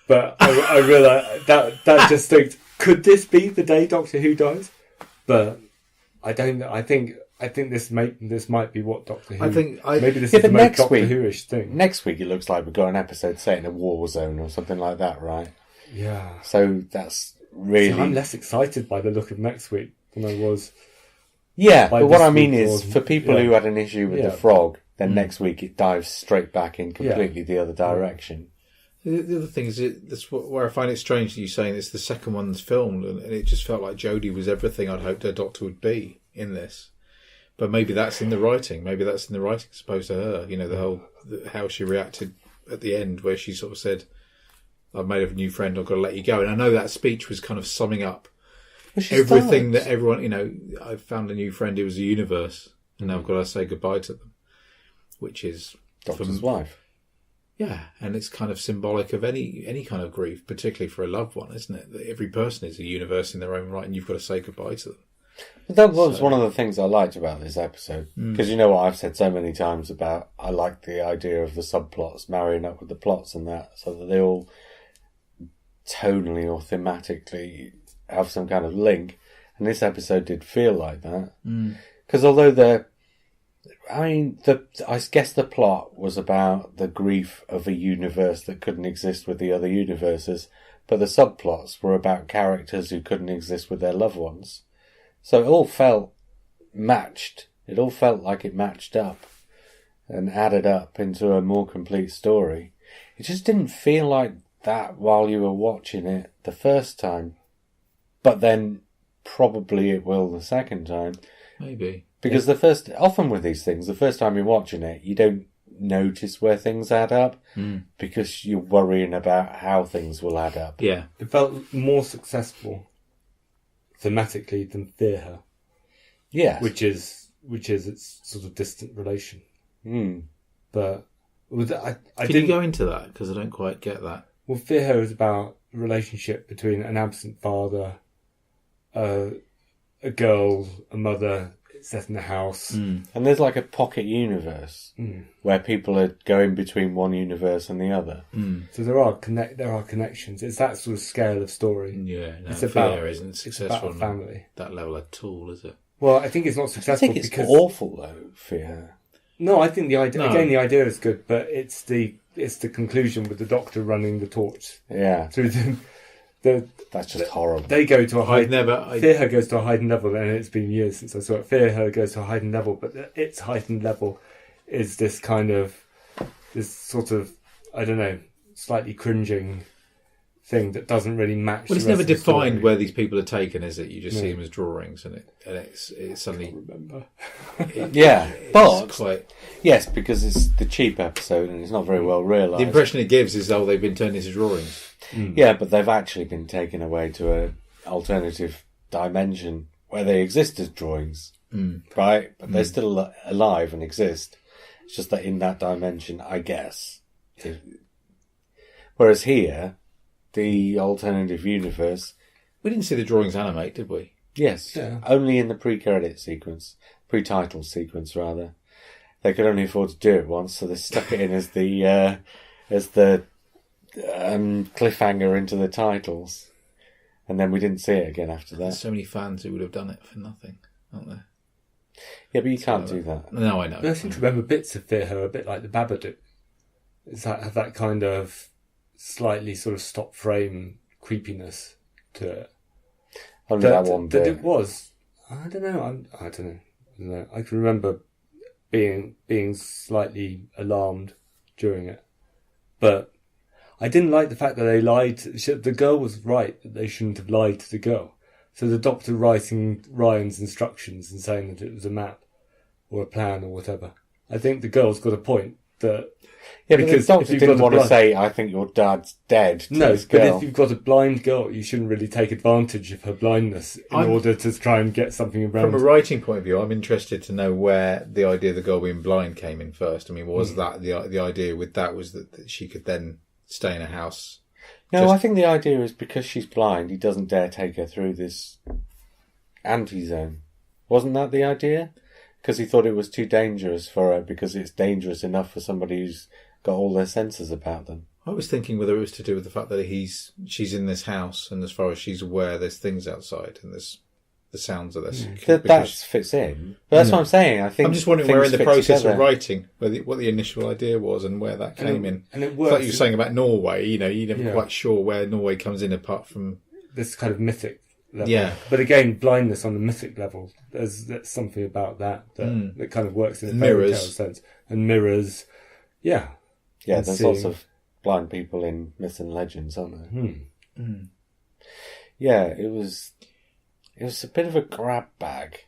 But I realised that just thinks, could this be the day Doctor Who dies? But I don't know. I think this might be what Doctor Who... maybe this is the most Doctor Who-ish thing. Next week it looks like we've got an episode set in a war zone or something like that, right? Yeah. So that's really... So I'm less excited by the look of next week than I was... Yeah, but what I mean is, for people who had an issue with the frog, then next week it dives straight back in completely the other direction. The other thing is, that's where I find it strange that you saying it's the second one that's filmed, and it just felt like Jodie was everything I'd hoped her Doctor would be in this. But maybe that's in the writing. Maybe that's in the writing as opposed to her. You know, how she reacted at the end, where she sort of said, "I've made a new friend. I've got to let you go." And I know that speech was kind of summing up everything that everyone. You know, I've found a new friend. It was a universe, and now I've got to say goodbye to them, which is Doctor's wife. Yeah, and it's kind of symbolic of any kind of grief, particularly for a loved one, isn't it? That every person is a universe in their own right, and you've got to say goodbye to them. That was one of the things I liked about this episode. Because you know what I've said so many times about, I like the idea of the subplots marrying up with the plots and that, so that they all tonally or thematically have some kind of link. And this episode did feel like that. Because although I guess the plot was about the grief of a universe that couldn't exist with the other universes, but the subplots were about characters who couldn't exist with their loved ones. So it all felt matched. It all felt like it matched up and added up into a more complete story. It just didn't feel like that while you were watching it the first time. But then probably it will the second time. Maybe. Because often with these things, the first time you're watching it, you don't notice where things add up because you're worrying about how things will add up. Yeah. It felt more successful thematically than Fear Her. Yeah. Which is its sort of distant relation. But I Can you go into that? Because I don't quite get that. Well, Fear Her is about a relationship between an absent father, a girl, a mother, set in a house. And there's like a pocket universe where people are going between one universe and the other. So there are connections. It's that sort of scale of story. Yeah, no, it's Fear isn't successful about a family. On that level at all, is it? Well, I think it's not successful. I think it's awful though, Fear. No, I think the idea the idea is good, but it's the conclusion with the Doctor running the torch. Yeah. Through that's just horrible. They go to a Fear Her goes to a heightened level, and it's been years since I saw it. Fear Her goes to a heightened level, but its heightened level is this sort of, I don't know, slightly cringing thing that doesn't really match. Well, it's never defined where these people are taken, is it? You just see them as drawings, and it's suddenly. Remember. Yes, because it's the cheap episode and it's not very well realised. The impression it gives is, they've been turned into drawings. Yeah, but they've actually been taken away to an alternative dimension where they exist as drawings, right? But they're still alive and exist. It's just that in that dimension, I guess. Whereas here, the alternative universe... We didn't see the drawings animate, did we? Yes, only in the pre-credit sequence. Pre-title sequence, rather. They could only afford to do it once, so they stuck it in as the cliffhanger into the titles. And then we didn't see it again after that. There's so many fans who would have done it for nothing, aren't there? Yeah, but you can't do that. No, I know. I seem to remember bits of Fear Her a bit like the Babadook. It's have that kind of slightly sort of stop frame creepiness to it. Only that one bit. That it was. I don't know. I can remember being slightly alarmed during it, but I didn't like the fact that they lied. The girl was right that they shouldn't have lied to the girl. So the doctor writing Ryan's instructions and saying that it was a map or a plan or whatever. I think the girl's got a point that. Yeah, but the doctor didn't want to say, "I think your dad's dead." No, but if you've got a blind girl, you shouldn't really take advantage of her blindness in order to try and get something around. From a writing point of view, I'm interested to know where the idea of the girl being blind came in first. I mean, was that the idea with that was that she could then stay in a house? No, I think the idea is because she's blind, he doesn't dare take her through this anti-zone. Wasn't that the idea? Because he thought it was too dangerous for her, because it's dangerous enough for somebody who's got all their senses about them. I was thinking whether it was to do with the fact that she's in this house, and as far as she's aware, there's things outside, and there's the sounds of this. That fits in. But that's what I'm saying. I think I'm just wondering where in the process of writing, what the initial idea was and where that came in. And it works. Like you were saying about Norway, you're never quite sure where Norway comes in apart from this kind of mythic level. Yeah. But again, blindness on the mythic level, there's something about that kind of works in a fairy tale sense. And mirrors, yeah. Yeah, there's lots of blind people in myths and legends, aren't there? Yeah, it was a bit of a grab bag.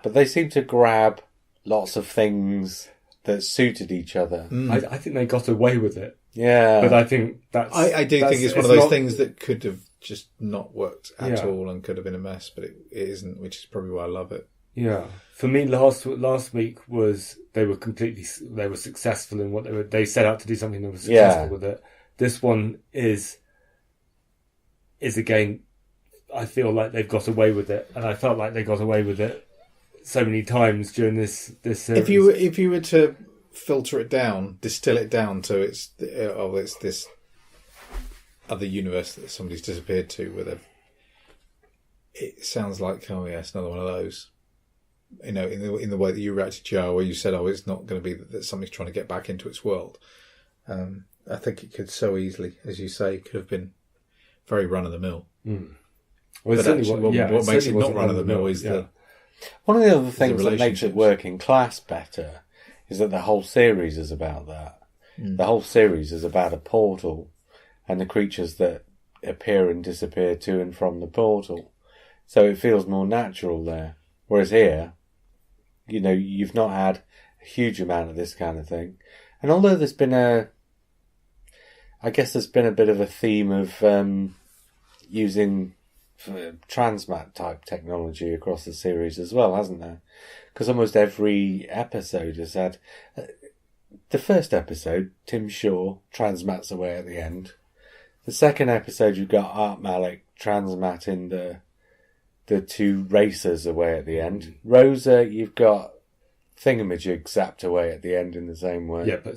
But they seemed to grab lots of things that suited each other. I think they got away with it. Yeah. But I think I do think it's one of those things that could have just not worked at all and could have been a mess, but it isn't, which is probably why I love it. Yeah. For me, last week was they were successful in what they set out to do something that was successful with it. This one is again, I feel like they've got away with it, and I felt like they got away with it so many times during this series. If you were to filter it down, distill it down to it's this other universe that somebody's disappeared to, it sounds like it's another one of those. In the way that you reacted, Joe, where you said, it's not going to be that somebody's trying to get back into its world. I think it could so easily, as you say, could have been very run of the mill. Well, but actually, what makes it not run of the mill is one of the other things that makes it work in Class better is that the whole series is about that. The whole series is about a portal and the creatures that appear and disappear to and from the portal. So it feels more natural there. Whereas here, you've not had a huge amount of this kind of thing. And although there's been a bit of a theme of using transmat type technology across the series as well, hasn't there? Because almost every episode has had... the first episode, Tim Shaw transmats away at the end. The second episode, you've got Art Malik transmatting the two racers away at the end. Rosa, you've got Thingamajig zapped away at the end in the same way. Yeah, but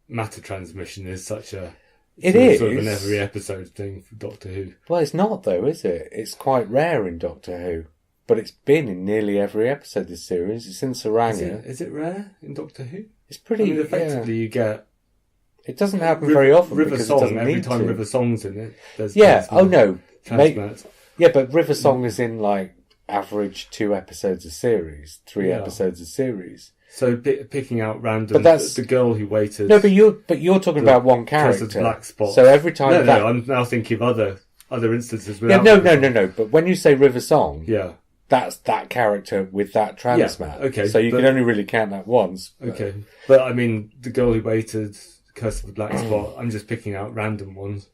matter transmission is such a... It is sort of an every episode thing for Doctor Who. Well, it's not though, is it? It's quite rare in Doctor Who. But it's been in nearly every episode of this series. It's in Saranga. Is it rare in Doctor Who? It's pretty... effectively you get... It doesn't happen very often River because Song, it doesn't every need time to. River Song's in it. There's Transmats. Yeah, but River Song is in average 2 episodes a series, 3 episodes a series. So picking out random, but that's the girl who waited. No, but you're talking about one character. Black Spot. So every time No, I'm now thinking of other instances. Yeah, no. But when you say River Song, yeah, that's that character with that transmat. Yeah, okay. So you can only really count that once. Okay, but I mean, the girl who waited, Curse of the Black Spot. I'm just picking out random ones.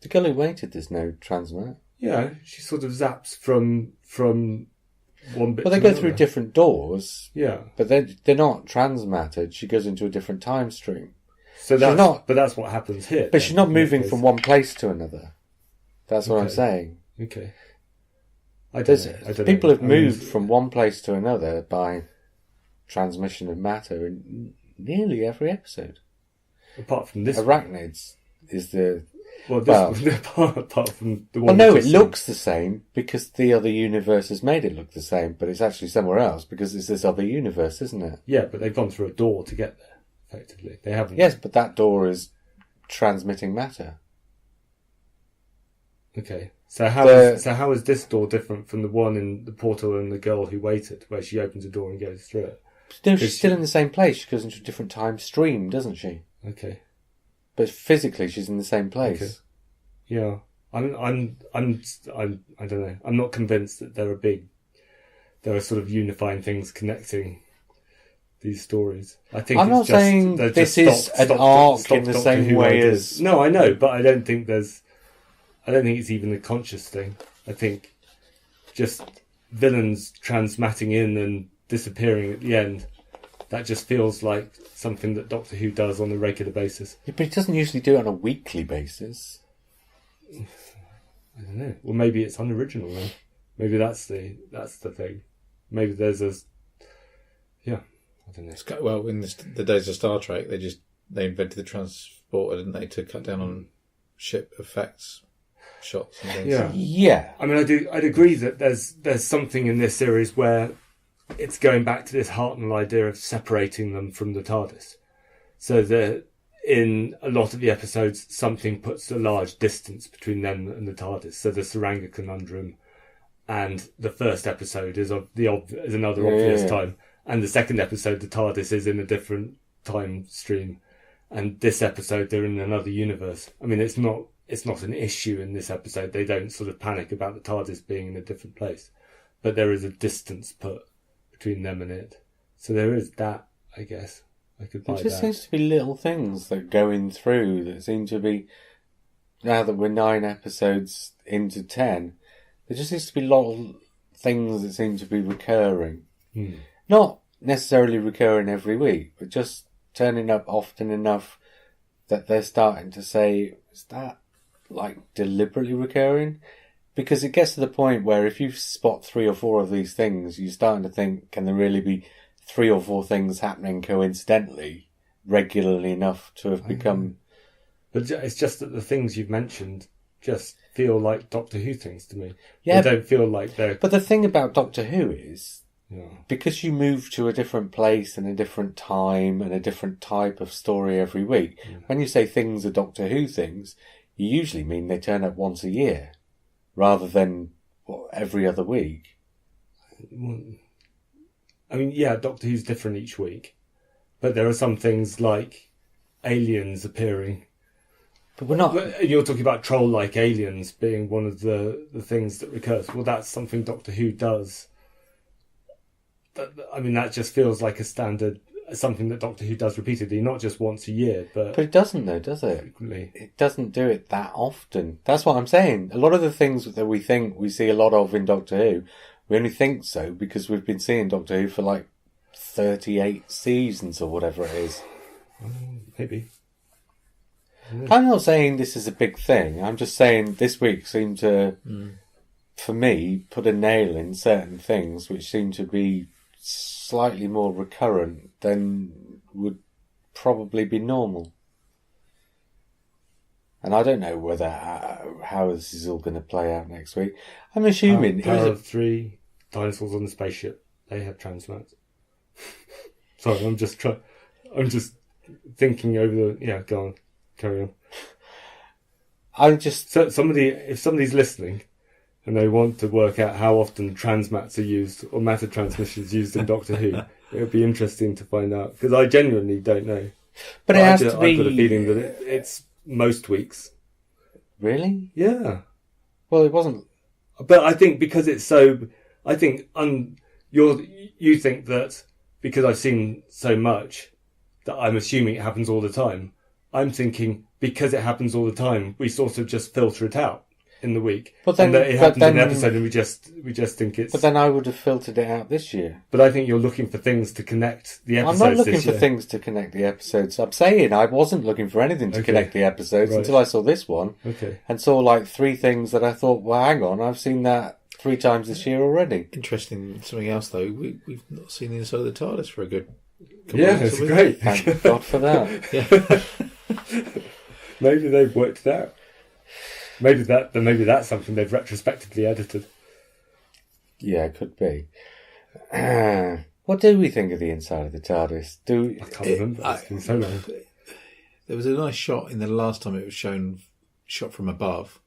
The girl who waited, there's no transmat. Yeah, she sort of zaps from one bit. Well, they go through different doors. Yeah, but they're not transmatted. She goes into a different time stream. So that's what happens here. But she's not moving from one place to another. That's what I'm saying. Okay. People have moved from one place to another by transmission of matter in nearly every episode. Apart from this, Arachnids is the apart from the one. Well, no, it looks the same because the other universe has made it look the same, but it's actually somewhere else because it's this other universe, isn't it? Yeah, but they've gone through a door to get there. Effectively, they haven't. Yes, but that door is transmitting matter. Okay, so how is this door different from the one in the portal and the girl who waited, where she opens a door and goes through it? No, she's still in the same place. She goes into a different time stream, doesn't she? Okay. But physically, she's in the same place. Okay. Yeah, I don't know. I'm not convinced that there are sort of unifying things connecting these stories. I think I'm not saying this is an arc in the same way as. No, I know, but I don't think it's even a conscious thing. I think just villains transmatting in and disappearing at the end. That just feels like something that Doctor Who does on a regular basis. Yeah, but it doesn't usually do it on a weekly basis. I don't know. Well, maybe it's unoriginal then. Maybe that's the thing. Maybe there's I don't know. Well, in the days of Star Trek, they invented the transporter, didn't they, to cut down on ship effects, shots and things. Yeah. I mean, I'd agree that there's something in this series where it's going back to this Hartnell idea of separating them from the TARDIS. So that in a lot of the episodes, something puts a large distance between them and the TARDIS. So the Saranga conundrum and the first episode is another obvious time. And the second episode, the TARDIS is in a different time stream. And this episode, they're in another universe. I mean, it's not an issue in this episode. They don't sort of panic about the TARDIS being in a different place. But there is a distance put between them and it. So there is that, I guess. I could buy that. It just seems to be little things that going through that seem to be, now that we're 9 episodes into 10, there just seems to be a lot of things that seem to be recurring. Not necessarily recurring every week, but just turning up often enough that they're starting to say, is that like deliberately recurring? Because it gets to the point where if you spot 3 or 4 of these things, you're starting to think, can there really be 3 or 4 things happening coincidentally, regularly enough to have become... But it's just that the things you've mentioned just feel like Doctor Who things to me. Yeah. They don't feel like they're... But the thing about Doctor Who is, because you move to a different place and a different time and a different type of story every week, when you say things are Doctor Who things, you usually mean they turn up once a year, rather than every other week. I mean, yeah, Doctor Who's different each week, but there are some things like aliens appearing. But we're not... You're talking about troll-like aliens being one of the things that recurs. Well, that's something Doctor Who does. I mean, that just feels like a standard, something that Doctor Who does repeatedly, not just once a year, but it doesn't, though, does it? Frequently. It doesn't do it that often. That's what I'm saying. A lot of the things that we think we see a lot of in Doctor Who, we only think so because we've been seeing Doctor Who for like 38 seasons or whatever it is. Maybe. I'm not saying this is a big thing. I'm just saying this week seemed to, for me, put a nail in certain things which seem to be slightly more recurrent than would probably be normal. And I don't know whether how this is all going to play out next week. I'm assuming Power of 3 dinosaurs on the spaceship. They have transmats. Sorry, I'm just thinking over the. Yeah, go on, carry on. If somebody's listening, and they want to work out how often transmats are used or matter transmissions used in Doctor Who, it would be interesting to find out because I genuinely don't know. But it has to be. I've got a feeling that it's most weeks. Really? Yeah. Well, it wasn't. But I think because it's so, I think you think that because I've seen so much that I'm assuming it happens all the time. I'm thinking because it happens all the time, we sort of just filter it out in the week. But then it happens in an episode, and we just think it's. But then I would have filtered it out this year. But I think you're looking for things to connect the episodes. I'm not looking for things to connect the episodes. I'm saying I wasn't looking for anything to connect the episodes until I saw this one. Okay. And saw like 3 things that I thought, well, hang on, I've seen that 3 times this year already. Interesting. Something else though, we've not seen the inside of the TARDIS for a good. It's great. Thank God for that. Maybe they've worked it out. Maybe that's something they've retrospectively edited. Yeah, it could be. What do we think of the inside of the TARDIS? I can't remember. It's been so long. There was a nice shot in the last time it was shot from above,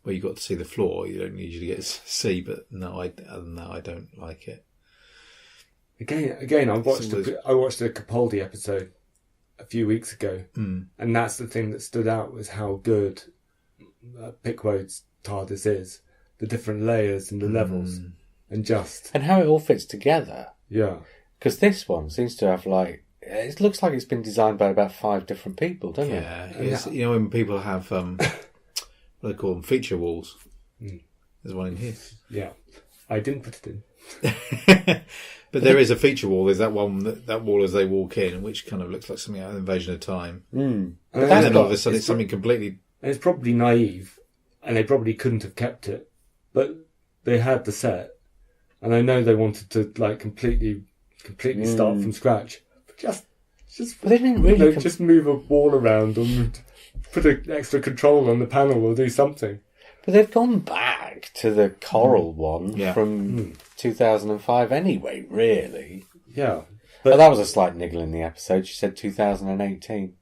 where you got to see the floor. You don't usually get to see, but no, other than that, I don't like it. Again, I watched a Capaldi episode a few weeks ago, and that's the thing that stood out was how good Pickwoad's TARDIS is, the different layers and the levels, and how it all fits together. Yeah, because this one seems to have it looks like it's been designed by about 5 different people, doesn't it? Yeah, you know when people have what do they call them, feature walls. There's one in here. Yeah, I didn't put it in. But there is a feature wall. There's that wall as they walk in, which kind of looks like something out of Invasion of Time. And then all of a sudden it's something completely... And it's probably naive, and they probably couldn't have kept it, but they had the set, and I know they wanted to completely start from scratch, but just but they didn't really just move a wall around and put an extra control on the panel or do something. But they've gone back to the coral one from 2005 anyway, really. Yeah. But that was a slight niggle in the episode. She said 2018.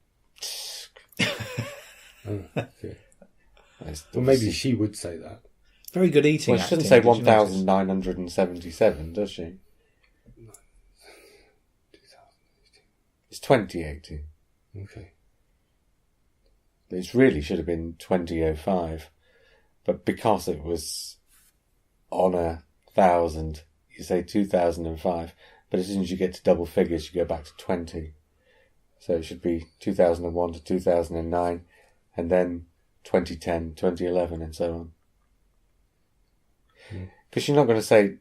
Okay. Well, maybe she would say that. Very good eating. Well, she doesn't say 1977, does she? No. 2018. It's 2018. Okay. It really should have been 2005. But because it was on 1,000, you say 2005. But as soon as you get to double figures, you go back to 20. So it should be 2001 to 2009, and then 2010, 2011, and so on. Because you're not going to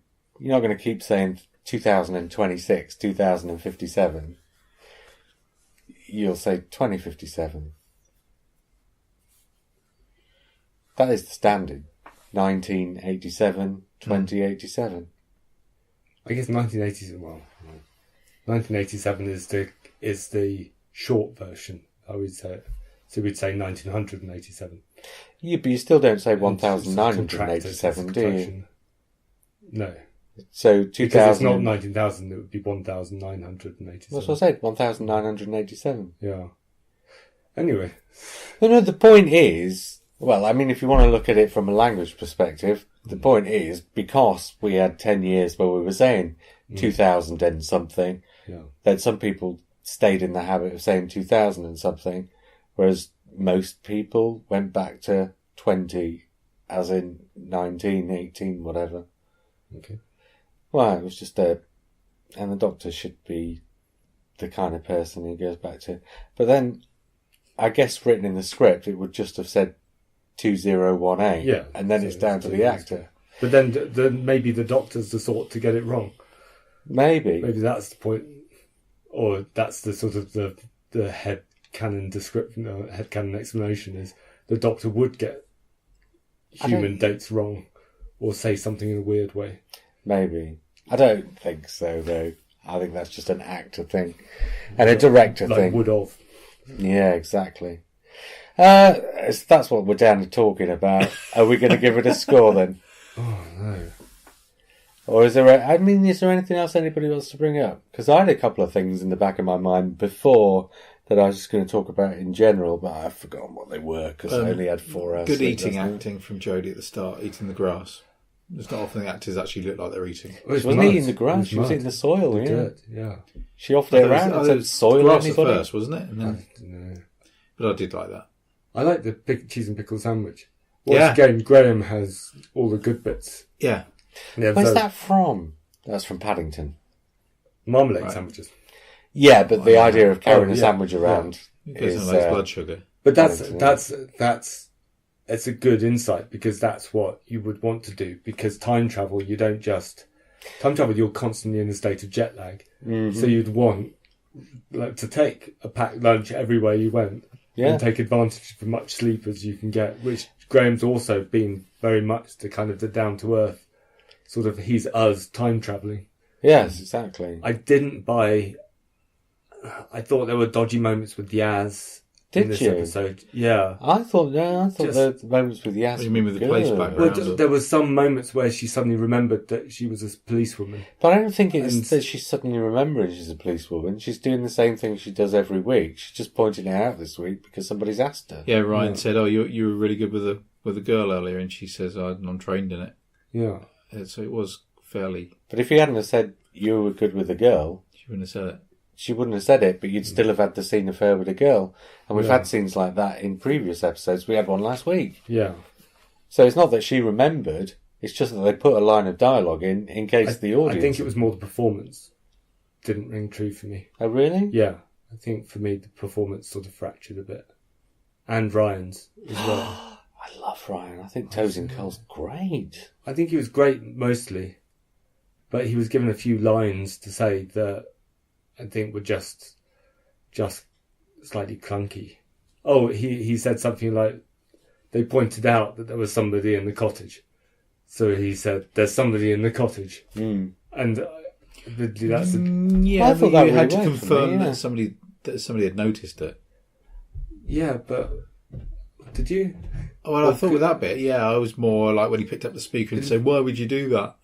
keep saying 2026, 2057. You'll say 2057. That is the standard. 1987, 2087. I guess 1987 is the short version, I would say. So we'd say 1987. Yeah, but you still don't say 1987, do you? No. So 2000... Because it's not 19,000, it would be 1,987. That's what I said, 1987. Yeah. Anyway. No, the point is... Well, I mean, if you want to look at it from a language perspective, the point is, because we had 10 years where we were saying 2000 and something, then some people stayed in the habit of saying 2000 and something, whereas most people went back to 20, as in 19, 18, whatever. Okay. Well, it was just and the Doctor should be the kind of person he goes back to. But then, I guess written in the script, it would just have said 2018, and then it's down to the actor. But then maybe the Doctor's the sort to get it wrong. Maybe that's the point, or that's the sort of the head canon description, or head canon explanation is the Doctor would get human dates wrong, or say something in a weird way. Maybe. I don't think so, though. I think that's just an actor thing, and a director thing. Would have. Yeah, exactly. That's what we're down to talking about. Are we going to give it a score then? Oh, no. Or is there anything else anybody wants to bring up? Because I had a couple of things in the back of my mind before that I was just going to talk about in general, but I've forgotten what they were because I only had 4 hours. Good eating acting from Jodie at the start, eating the grass. It's not often the actors actually look like they're eating. Well, she wasn't eating the grass, she was eating the soil, Dirt, yeah. She offed it around and said soil grass anybody. At first, wasn't it? And then, I don't know. But I did like that. I like the cheese and pickle sandwich. Once again, Graham has all the good bits. Yeah. Where's that from? That's from Paddington. Marmalade sandwiches. Yeah, but the idea of carrying a sandwich around is blood sugar. But it's a good insight because that's what you would want to do. Because time travel, you're constantly in a state of jet lag. Mm-hmm. So you'd want to take a packed lunch everywhere you went. And take advantage of as much sleep as you can get, which Graham's also been very much the kind of the down-to-earth sort of, he's us time travelling. Yes, exactly. I thought there were dodgy moments with Yaz in this episode. Yeah. I thought the moments with Yas. What do you mean with the police background? Well, there were some moments where she suddenly remembered that she was a policewoman. But I don't think it's that she's suddenly remembering she's a policewoman. She's doing the same thing she does every week. She's just pointing it out this week because somebody's asked her. Yeah, Ryan said, "Oh, you were really good with a girl earlier," and she says, "I'm trained in it." Yeah. So it was fairly. But if he hadn't have said you were good with a girl, she wouldn't have said it. She wouldn't have said it, but you'd still have had the scene of her with a girl. And we've had scenes like that in previous episodes. We had one last week. Yeah. So it's not that she remembered, it's just that they put a line of dialogue in case the audience... I think it was more the performance. Didn't ring true for me. Oh, really? Yeah. I think for me the performance sort of fractured a bit. And Ryan's as well. I love Ryan. I think Tosin Cole's great. I think he was great mostly. But he was given a few lines to say that I think were just slightly clunky. Oh, he said something like, they pointed out that there was somebody in the cottage. So he said, there's somebody in the cottage. Mm. And that's... yeah, I thought that you had to really confirm me, that somebody had noticed it. Yeah, but... Did you? Oh, well, I thought with that bit, yeah, I was more like when he picked up the speaker and said, "Why would you do that?"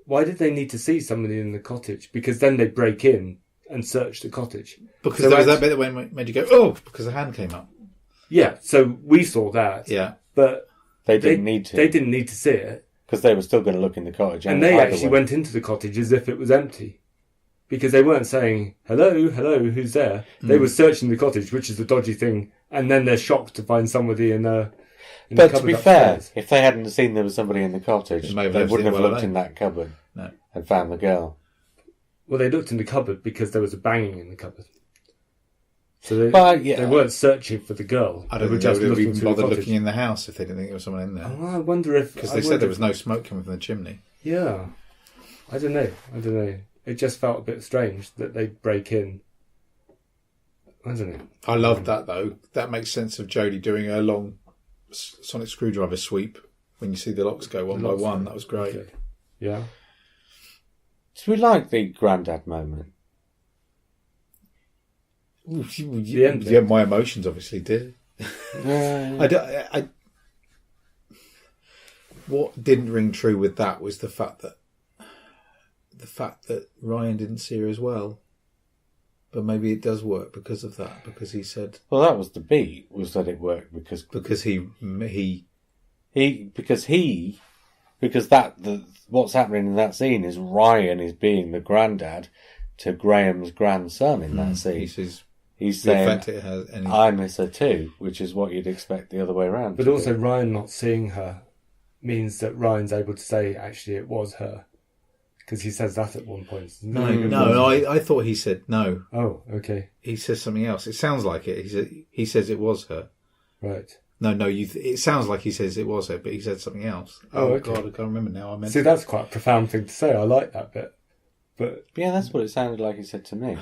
Why did they need to see somebody in the cottage? Because then they break in and search the cottage. Because there was that bit that made you go, "Oh," because a hand came up. Yeah, so we saw that. Yeah, but they didn't need to. They didn't need to see it because they were still going to look in the cottage. And they actually went into the cottage as if it was empty. Because they weren't saying, hello, who's there? They were searching the cottage, which is a dodgy thing, and then they're shocked to find somebody in the cupboard. But to be fair, if they hadn't seen there was somebody in the cottage, they wouldn't have looked in that cupboard and found the girl. Well, they looked in the cupboard because there was a banging in the cupboard. So they weren't searching for the girl. I don't think they would have even bothered looking in the house if they didn't think there was someone in there. Oh, I wonder if... Because they said there was no smoke coming from the chimney. Yeah. I don't know. It just felt a bit strange that they'd break in. I don't know. I loved that, though. That makes sense of Jodie doing her long sonic screwdriver sweep when you see the locks go one by one. That was great. Okay. Yeah. Did we like the Grandad moment? Yeah, my emotions obviously did. What didn't ring true with that was the fact that Ryan didn't see her as well. But maybe it does work because of that. Because he said, well, that was the beat. Was that it worked because what's happening in that scene is Ryan is being the granddad to Graham's grandson in that scene. He's saying, I miss her too, which is what you'd expect the other way around. But also Ryan not seeing her means that Ryan's able to say, actually, it was her. Because he says that at one point. No, I thought he said no. Oh, okay. He says something else. It sounds like it. He says it was her. Right. No, it sounds like he says it was her, but he said something else. Oh, okay. God, I can't remember now. See, that's quite a profound thing to say. I like that bit. But yeah, that's what it sounded like he said to me.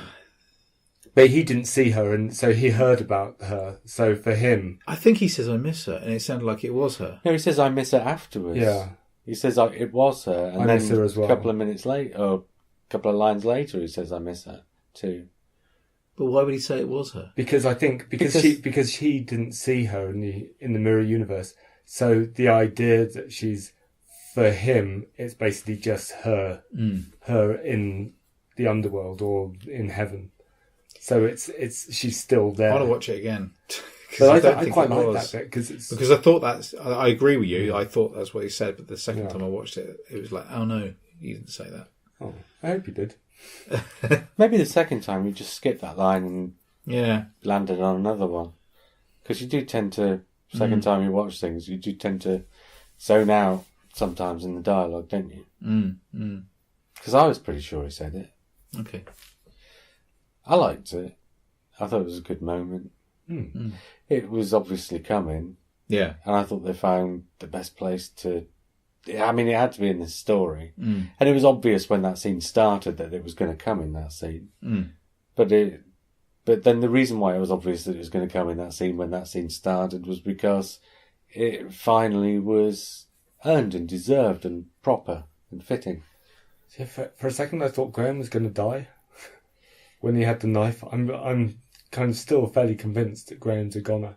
But he didn't see her, and so he heard about her. So for him... I think he says, I miss her, and it sounded like it was her. No, he says, I miss her afterwards. Yeah. He says, it was her. And I then miss her as well. A couple of minutes later, or a couple of lines later, he says, I miss her too. But why would he say it was her? Because I think... Because he didn't see her in the mirror universe. So the idea that she's... For him, it's basically just her. Her in the underworld or in heaven. So she's still there. I want to watch it again. But I quite like that bit because I thought I agree with you. I thought that's what he said, but the second time I watched it, it was like, oh no, you didn't say that. Oh, I hope you did. Maybe the second time you just skipped that line and landed on another one, because you do tend to second time you watch things, you do tend to zone out sometimes in the dialogue, don't you? Because I was pretty sure he said it. Okay. I liked it. I thought it was a good moment. It was obviously coming. Yeah. And I thought they found the best place to... I mean, it had to be in this story. And it was obvious when that scene started that it was going to come in that scene. But then the reason why it was obvious that it was going to come in that scene when that scene started was because it finally was earned and deserved and proper and fitting. For a second I thought Graham was going to die when he had the knife. I'm kind of still fairly convinced that Graham's a goner,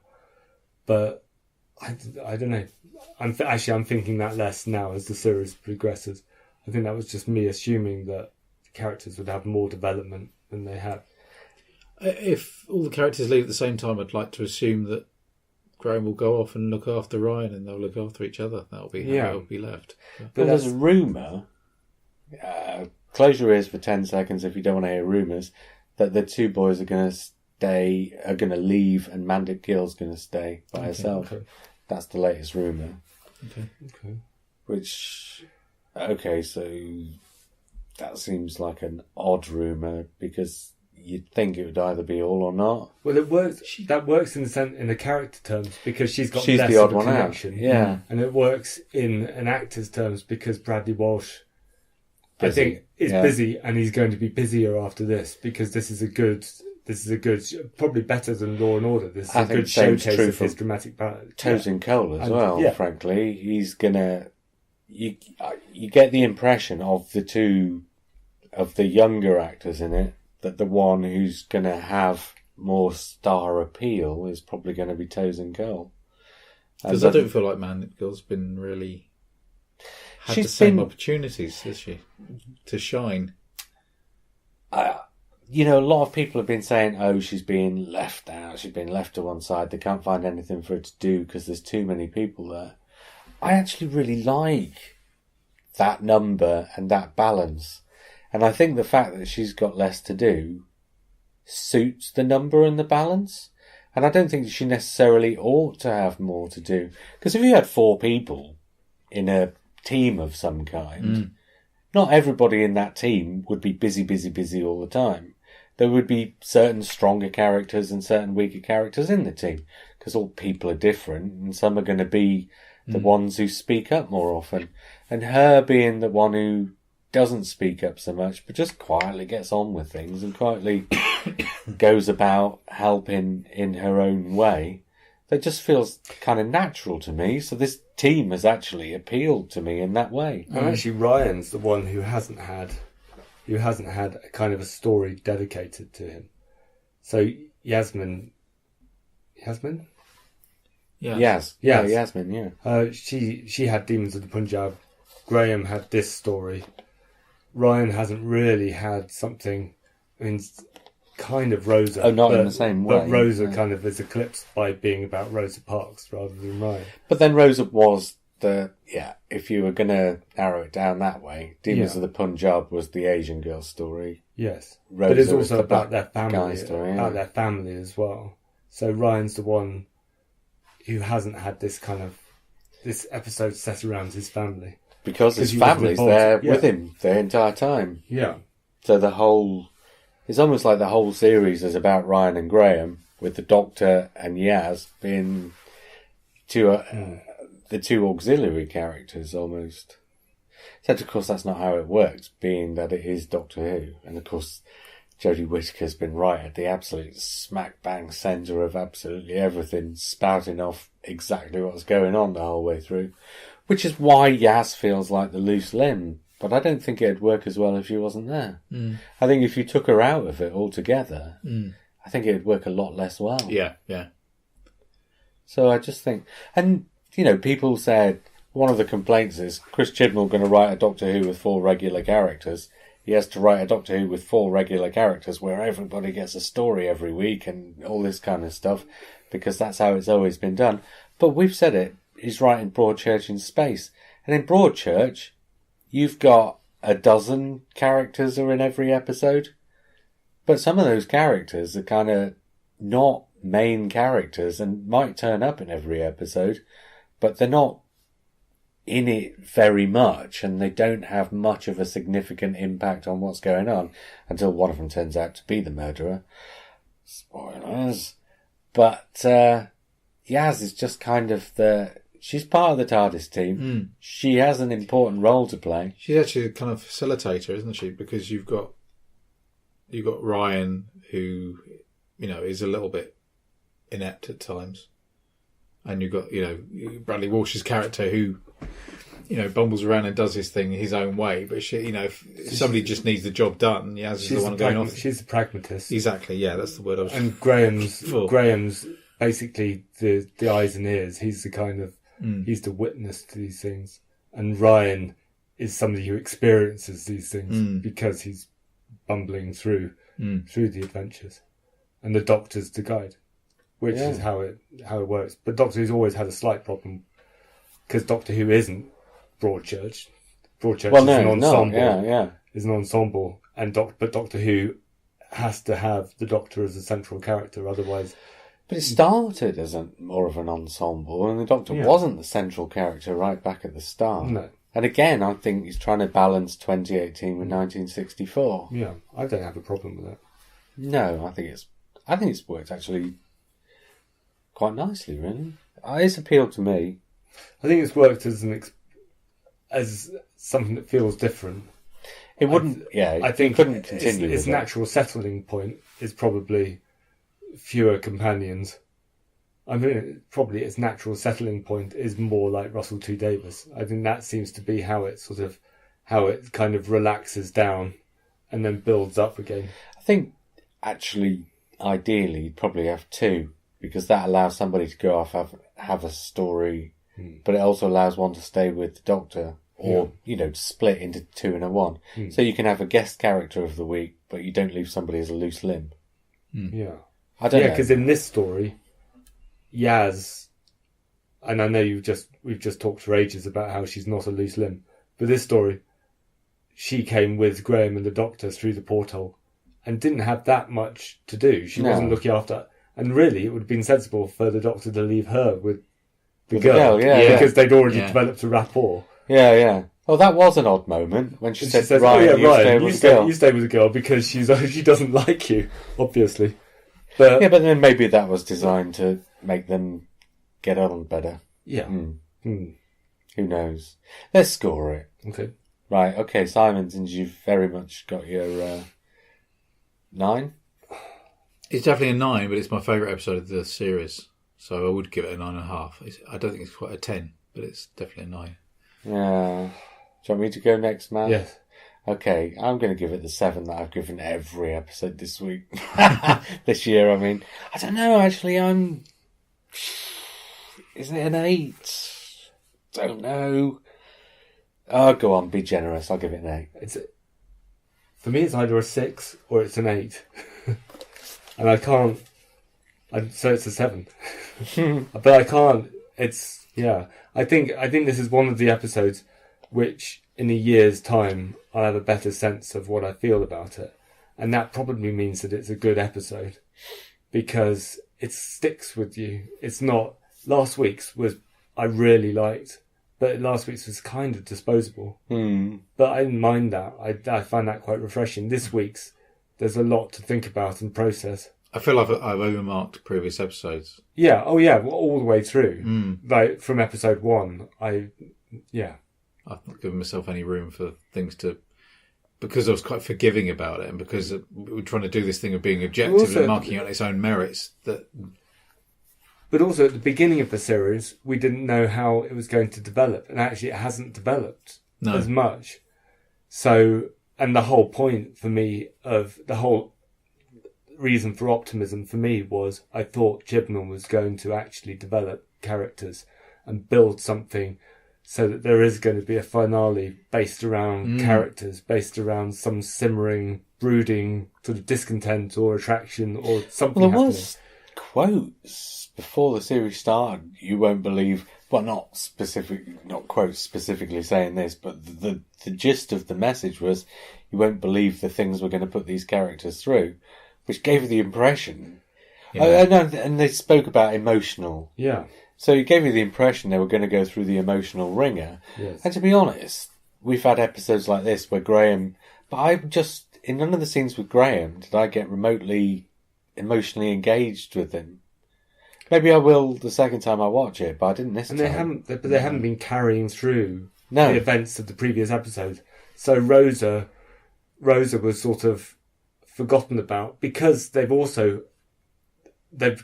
but I don't know. I'm thinking that less now as the series progresses. I think that was just me assuming that the characters would have more development than they have. If all the characters leave at the same time, I'd like to assume that Graham will go off and look after Ryan, and they'll look after each other. That'll be how it'll be left. But there's a rumour. Close your ears for 10 seconds if you don't want to hear rumours. That the two boys are going to leave, and Mandip Gill's going to stay by herself. Okay. That's the latest rumour. Okay. Which, so that seems like an odd rumour because you'd think it would either be all or not. Well, it works. That works in the character terms because she's less the odd of a one connection. Out. Yeah, and it works in an actor's terms because Bradley Walsh, I think, is busy, and he's going to be busier after this because this is a good, probably better than Law and Order. This is a good showcase of his dramatic balance. Tosin Cole as well. Frankly, he's gonna. You get the impression of the younger actors in it, that the one who's going to have more star appeal is probably going to be Tosin Cole. Because I don't feel like Mandip Gill's been really had the same opportunities, has she, to shine? A lot of people have been saying, she's being left out, she's been left to one side, they can't find anything for her to do because there's too many people there. I actually really like that number and that balance. And I think the fact that she's got less to do suits the number and the balance. And I don't think she necessarily ought to have more to do. Because if you had 4 people in a team of some kind, not everybody in that team would be busy all the time. There would be certain stronger characters and certain weaker characters in the team. Because all people are different, and some are going to be the ones who speak up more often. And her being the one who doesn't speak up so much, but just quietly gets on with things and quietly goes about helping in her own way, that just feels kind of natural to me. So this team has actually appealed to me in that way. And actually Ryan's the one who hasn't had a kind of a story dedicated to him. So Yasmin? Yasmin, she had Demons of the Punjab. Graham had this story. Ryan hasn't really had something. I mean, kind of Rosa. Oh, not in the same way. But Rosa kind of is eclipsed by being about Rosa Parks rather than Ryan. But then Rosa was if you were going to narrow it down that way, Demons of the Punjab was the Asian girl story. Yes. Rosa but it's also about their family, story, about their family as well. So Ryan's the one who hasn't had this episode set around his family. Because his family's there with him the entire time. Yeah. So it's almost like the whole series is about Ryan and Graham, with the Doctor and Yaz being the two auxiliary characters almost. Except, of course, that's not how it works, being that it is Doctor Who. And, of course, Jodie Whittaker's been right at the absolute smack-bang centre of absolutely everything, spouting off exactly what's going on the whole way through. Which is why Yaz feels like the loose limb. But I don't think it'd work as well if she wasn't there. I think if you took her out of it altogether, I think it'd work a lot less well. Yeah. So I just think... And, people said... One of the complaints is Chris Chibnall going to write a Doctor Who with 4 regular characters. He has to write a Doctor Who with 4 regular characters where everybody gets a story every week and all this kind of stuff, because that's how it's always been done. But we've said it. He's writing Broadchurch in space. And in Broadchurch, you've got a dozen characters are in every episode. But some of those characters are kind of not main characters and might turn up in every episode, but they're not in it very much, and they don't have much of a significant impact on what's going on until one of them turns out to be the murderer. Spoilers. But Yaz is just kind of she's part of the TARDIS team. She has an important role to play. She's actually a kind of facilitator, isn't she? Because you've got Ryan, who is a little bit inept at times, and you've got Bradley Walsh's character, who bumbles around and does his thing his own way. But she, if somebody just needs the job done, Yaz is the one going off. She's a pragmatist. Exactly. Yeah, that's the word I was. And Graham's basically the eyes and ears. He's the kind of he's the witness to these things, and Ryan is somebody who experiences these things because he's bumbling through the adventures, and the Doctor's the guide, which is how it works. But Doctor Who's always had a slight problem because Doctor Who isn't Broadchurch. Broadchurch is an ensemble. Is an ensemble, but Doctor Who has to have the Doctor as a central character, otherwise. But it started as more of an ensemble, and the Doctor wasn't the central character right back at the start. No. And again, I think he's trying to balance 2018 with 1964. Yeah, I don't have a problem with that. No, I think it's worked actually quite nicely, really. It's appealed to me. I think it's worked as as something that feels different. It wouldn't. I think it couldn't continue. Its natural settling point is probably fewer companions. I mean, probably its natural settling point is more like Russell T Davies. I think that seems to be how it kind of relaxes down and then builds up again. I think actually, ideally, you'd probably have two, because that allows somebody to go off have a story, but it also allows one to stay with the Doctor, or split into two and a one. So you can have a guest character of the week, but you don't leave somebody as a loose limb. Yeah, I don't know. Because in this story, Yaz, and I know we've just talked for ages about how she's not a loose limb, but this story, she came with Graham and the Doctor through the porthole and didn't have that much to do. She wasn't looking after, and really it would have been sensible for the Doctor to leave her with the girl, because they'd already developed a rapport. Yeah. Oh, that was an odd moment when she said, Ryan, you stay with the girl because she doesn't like you, obviously. But then maybe that was designed to make them get on better. Yeah. Who knows? Let's score it. Okay. Right, okay, Simon, since you've very much got your 9? It's definitely a 9, but it's my favourite episode of the series. So I would give it a 9.5. I don't think it's quite a 10, but it's definitely a 9. Yeah. Do you want me to go next, man? Yes. Okay, I'm going to give it the 7 that I've given every episode this week. This year, I mean. I don't know, actually, isn't it an 8? Don't know. Oh, go on, be generous. I'll give it an 8. For me, it's either a 6 or it's an 8. And I can't... so it's a 7. But I can't... I think this is one of the episodes which, in a year's time, I'll have a better sense of what I feel about it. And that probably means that it's a good episode. Because it sticks with you. It's not... Last week's I really liked... But last week's was kind of disposable. But I didn't mind that. I find that quite refreshing. This week's, there's a lot to think about and process. I feel like I've overmarked previous episodes. Yeah, all the way through. Like, from episode 1, I've not given myself any room for things to... Because I was quite forgiving about it, and because we're trying to do this thing of being objective also, and marking out its own merits, But also at the beginning of the series, we didn't know how it was going to develop. And actually it hasn't developed as much. So, and the whole point for me of the whole reason for optimism for me was I thought Chibnall was going to actually develop characters and build something so that there is going to be a finale based around characters, based around some simmering, brooding sort of discontent or attraction or something happening. Was quotes before the series started. You won't believe, well, not quotes specifically saying this, but the gist of the message was, you won't believe the things we're going to put these characters through, which gave you the impression. And they spoke about emotional. Yeah. So it gave you the impression they were going to go through the emotional ringer. Yes. And to be honest, we've had episodes like this where Graham, but in none of the scenes with Graham did I get remotely emotionally engaged with him. Maybe I will the second time I watch it, but I didn't this time. They haven't been carrying through the events of the previous episode. So Rosa was sort of forgotten about because they've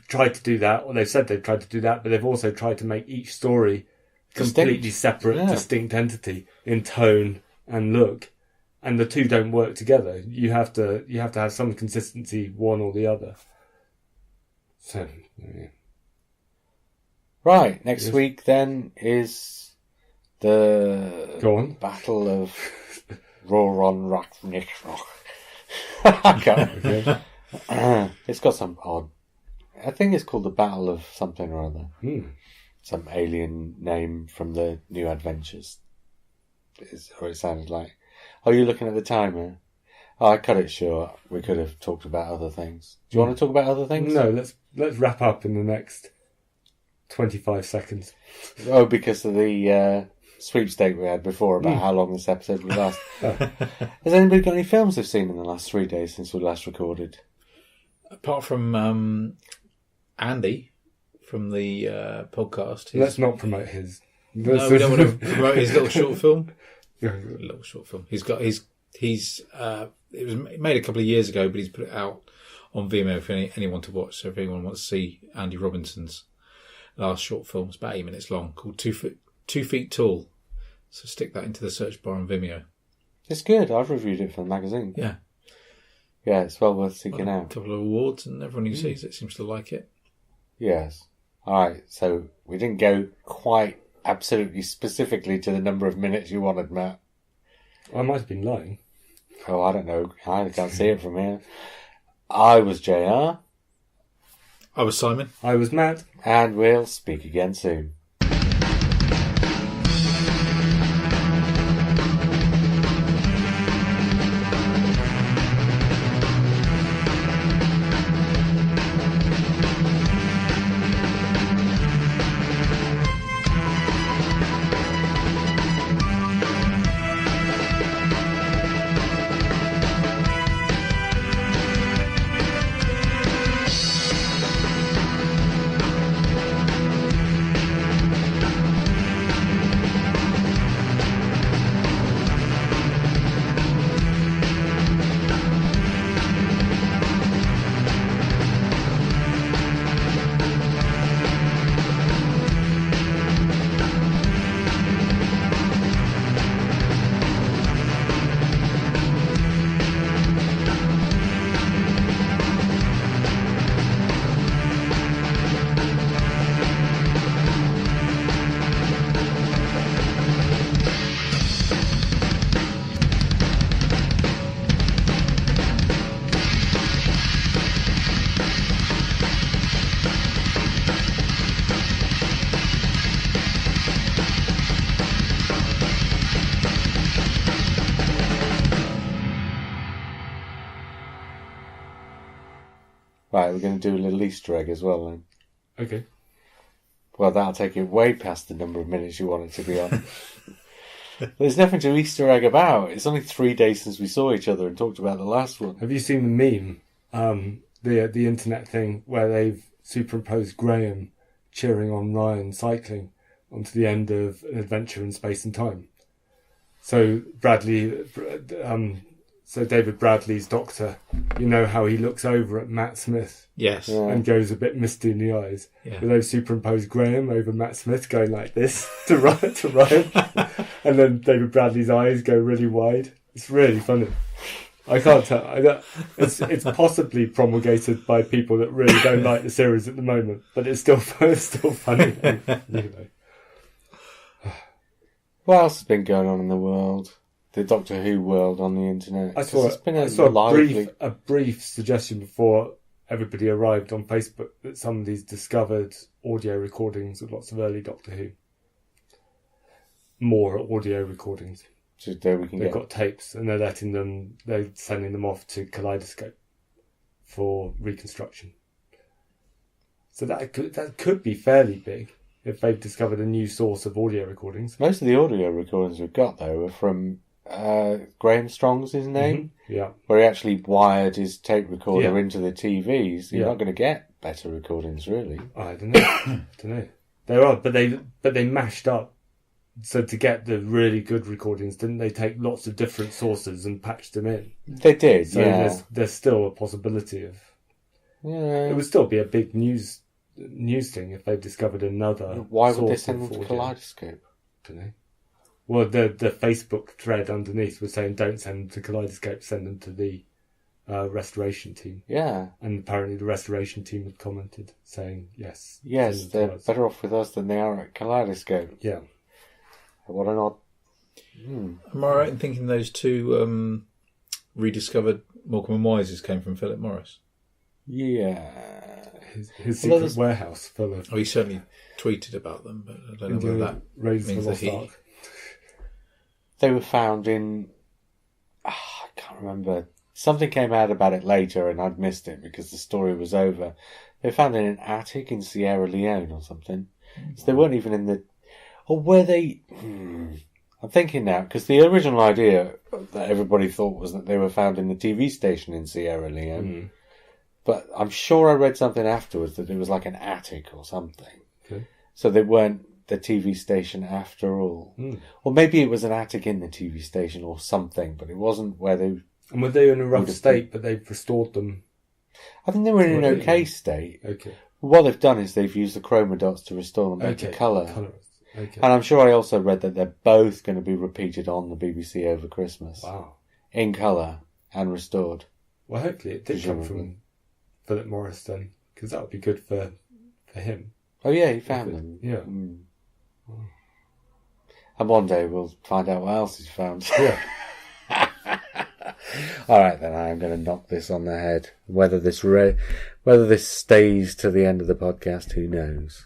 tried to do that, or they've said they've tried to do that, but they've also tried to make each story completely separate, distinct entity in tone and look, and the two don't work together. You have to have some consistency, one or the other. So, yeah. Right, next week then is the Battle of Roron Rock. I can't. Okay. It's got some odd. I think it's called the Battle of something or other. Some alien name from the New Adventures. Is what it sounded like. Oh, you're looking at the timer? Oh, I cut it short. We could have talked about other things. Do you want to talk about other things? No, let's wrap up in the next 25 seconds. Oh, because of the sweepstake we had before about how long this episode would last. Has anybody got any films they've seen in the last 3 days since we last recorded? Apart from Andy from the podcast. Let's not promote his. No, we don't want to promote his little short film. Little short film. He's it was made a couple of years ago, but he's put it out on Vimeo for anyone to watch. So if anyone wants to see Andy Robinson's last short film, it's about 8 minutes long, called 2 Feet Tall. So stick that into the search bar on Vimeo. It's good. I've reviewed it for the magazine. Yeah. Yeah, it's well worth seeking out. A couple of awards, and everyone who sees it seems to like it. Yes. All right. So we didn't go quite absolutely specifically to the number of minutes you wanted, Matt. I might have been lying. Oh, I don't know. I can't see it from here. I was JR. I was Simon. I was Matt. And we'll speak again soon. Right, we're going to do a little Easter egg as well then. Okay. Well, that'll take it way past the number of minutes you want it to be on. There's nothing to Easter egg about. It's only 3 days since we saw each other and talked about the last one. Have you seen the meme, the internet thing, where they've superimposed Graham cheering on Ryan cycling onto the end of An Adventure in Space and Time? So David Bradley's Doctor, you know how he looks over at Matt Smith? Yes. Yeah. And goes a bit misty in the eyes. Yeah. But they've superimposed Graham over Matt Smith going like this to Ryan. And then David Bradley's eyes go really wide. It's really funny. I can't tell. It's possibly promulgated by people that really don't like the series at the moment, but it's still funny. Anyway. What else has been going on in the world? The Doctor Who world on the internet. I saw a brief suggestion before everybody arrived on Facebook that somebody's discovered audio recordings of lots of early Doctor Who. More audio recordings. So there we can They've got tapes and they're sending them off to Kaleidoscope for reconstruction. So that could be fairly big if they've discovered a new source of audio recordings. Most of the audio recordings we've got, though, are from Graham Strong's his name. Mm-hmm. Yeah. Where he actually wired his tape recorder into the TVs. You're not going to get better recordings, really. I don't know. There are, but they mashed up. So to get the really good recordings, didn't they take lots of different sources and patch them in? They did, so there's still a possibility of... Yeah. It would still be a big news news thing if they've discovered another. Why would they send them to Kaleidoscope? Don't know. Well, the Facebook thread underneath was saying don't send them to Kaleidoscope, send them to the restoration team. Yeah. And apparently the restoration team had commented saying yes. Yes, they're better off with us than they are at Kaleidoscope. Yeah. What an odd... Am I right in thinking those two rediscovered Morecambe and Wise's came from Philip Morris? Yeah. His secret warehouse full of... Oh, he certainly tweeted about them, but I don't know whether that means that he... They were found in... I can't remember. Something came out about it later and I'd missed it because the story was over. They were found in an attic in Sierra Leone or something. So they weren't even in the... Or were they... I'm thinking now, because the original idea that everybody thought was that they were found in the TV station in Sierra Leone. But I'm sure I read something afterwards that it was like an attic or something. Okay. So they weren't the TV station after all. Or maybe it was an attic in the TV station or something, but it wasn't where they... And were they in a rough state, but they've restored them? I think they were in an okay state. Okay. What they've done is they've used the chroma dots to restore them back to colour. Okay. And I'm sure I also read that they're both going to be repeated on the BBC over Christmas. Wow. In colour and restored. Well, hopefully it did come from Philip Morris then, because that would be good for him. Oh yeah, he found them. Yeah. And one day we'll find out what else he's found. Yeah. All right, then I'm going to knock this on the head. Whether this stays to the end of the podcast, who knows?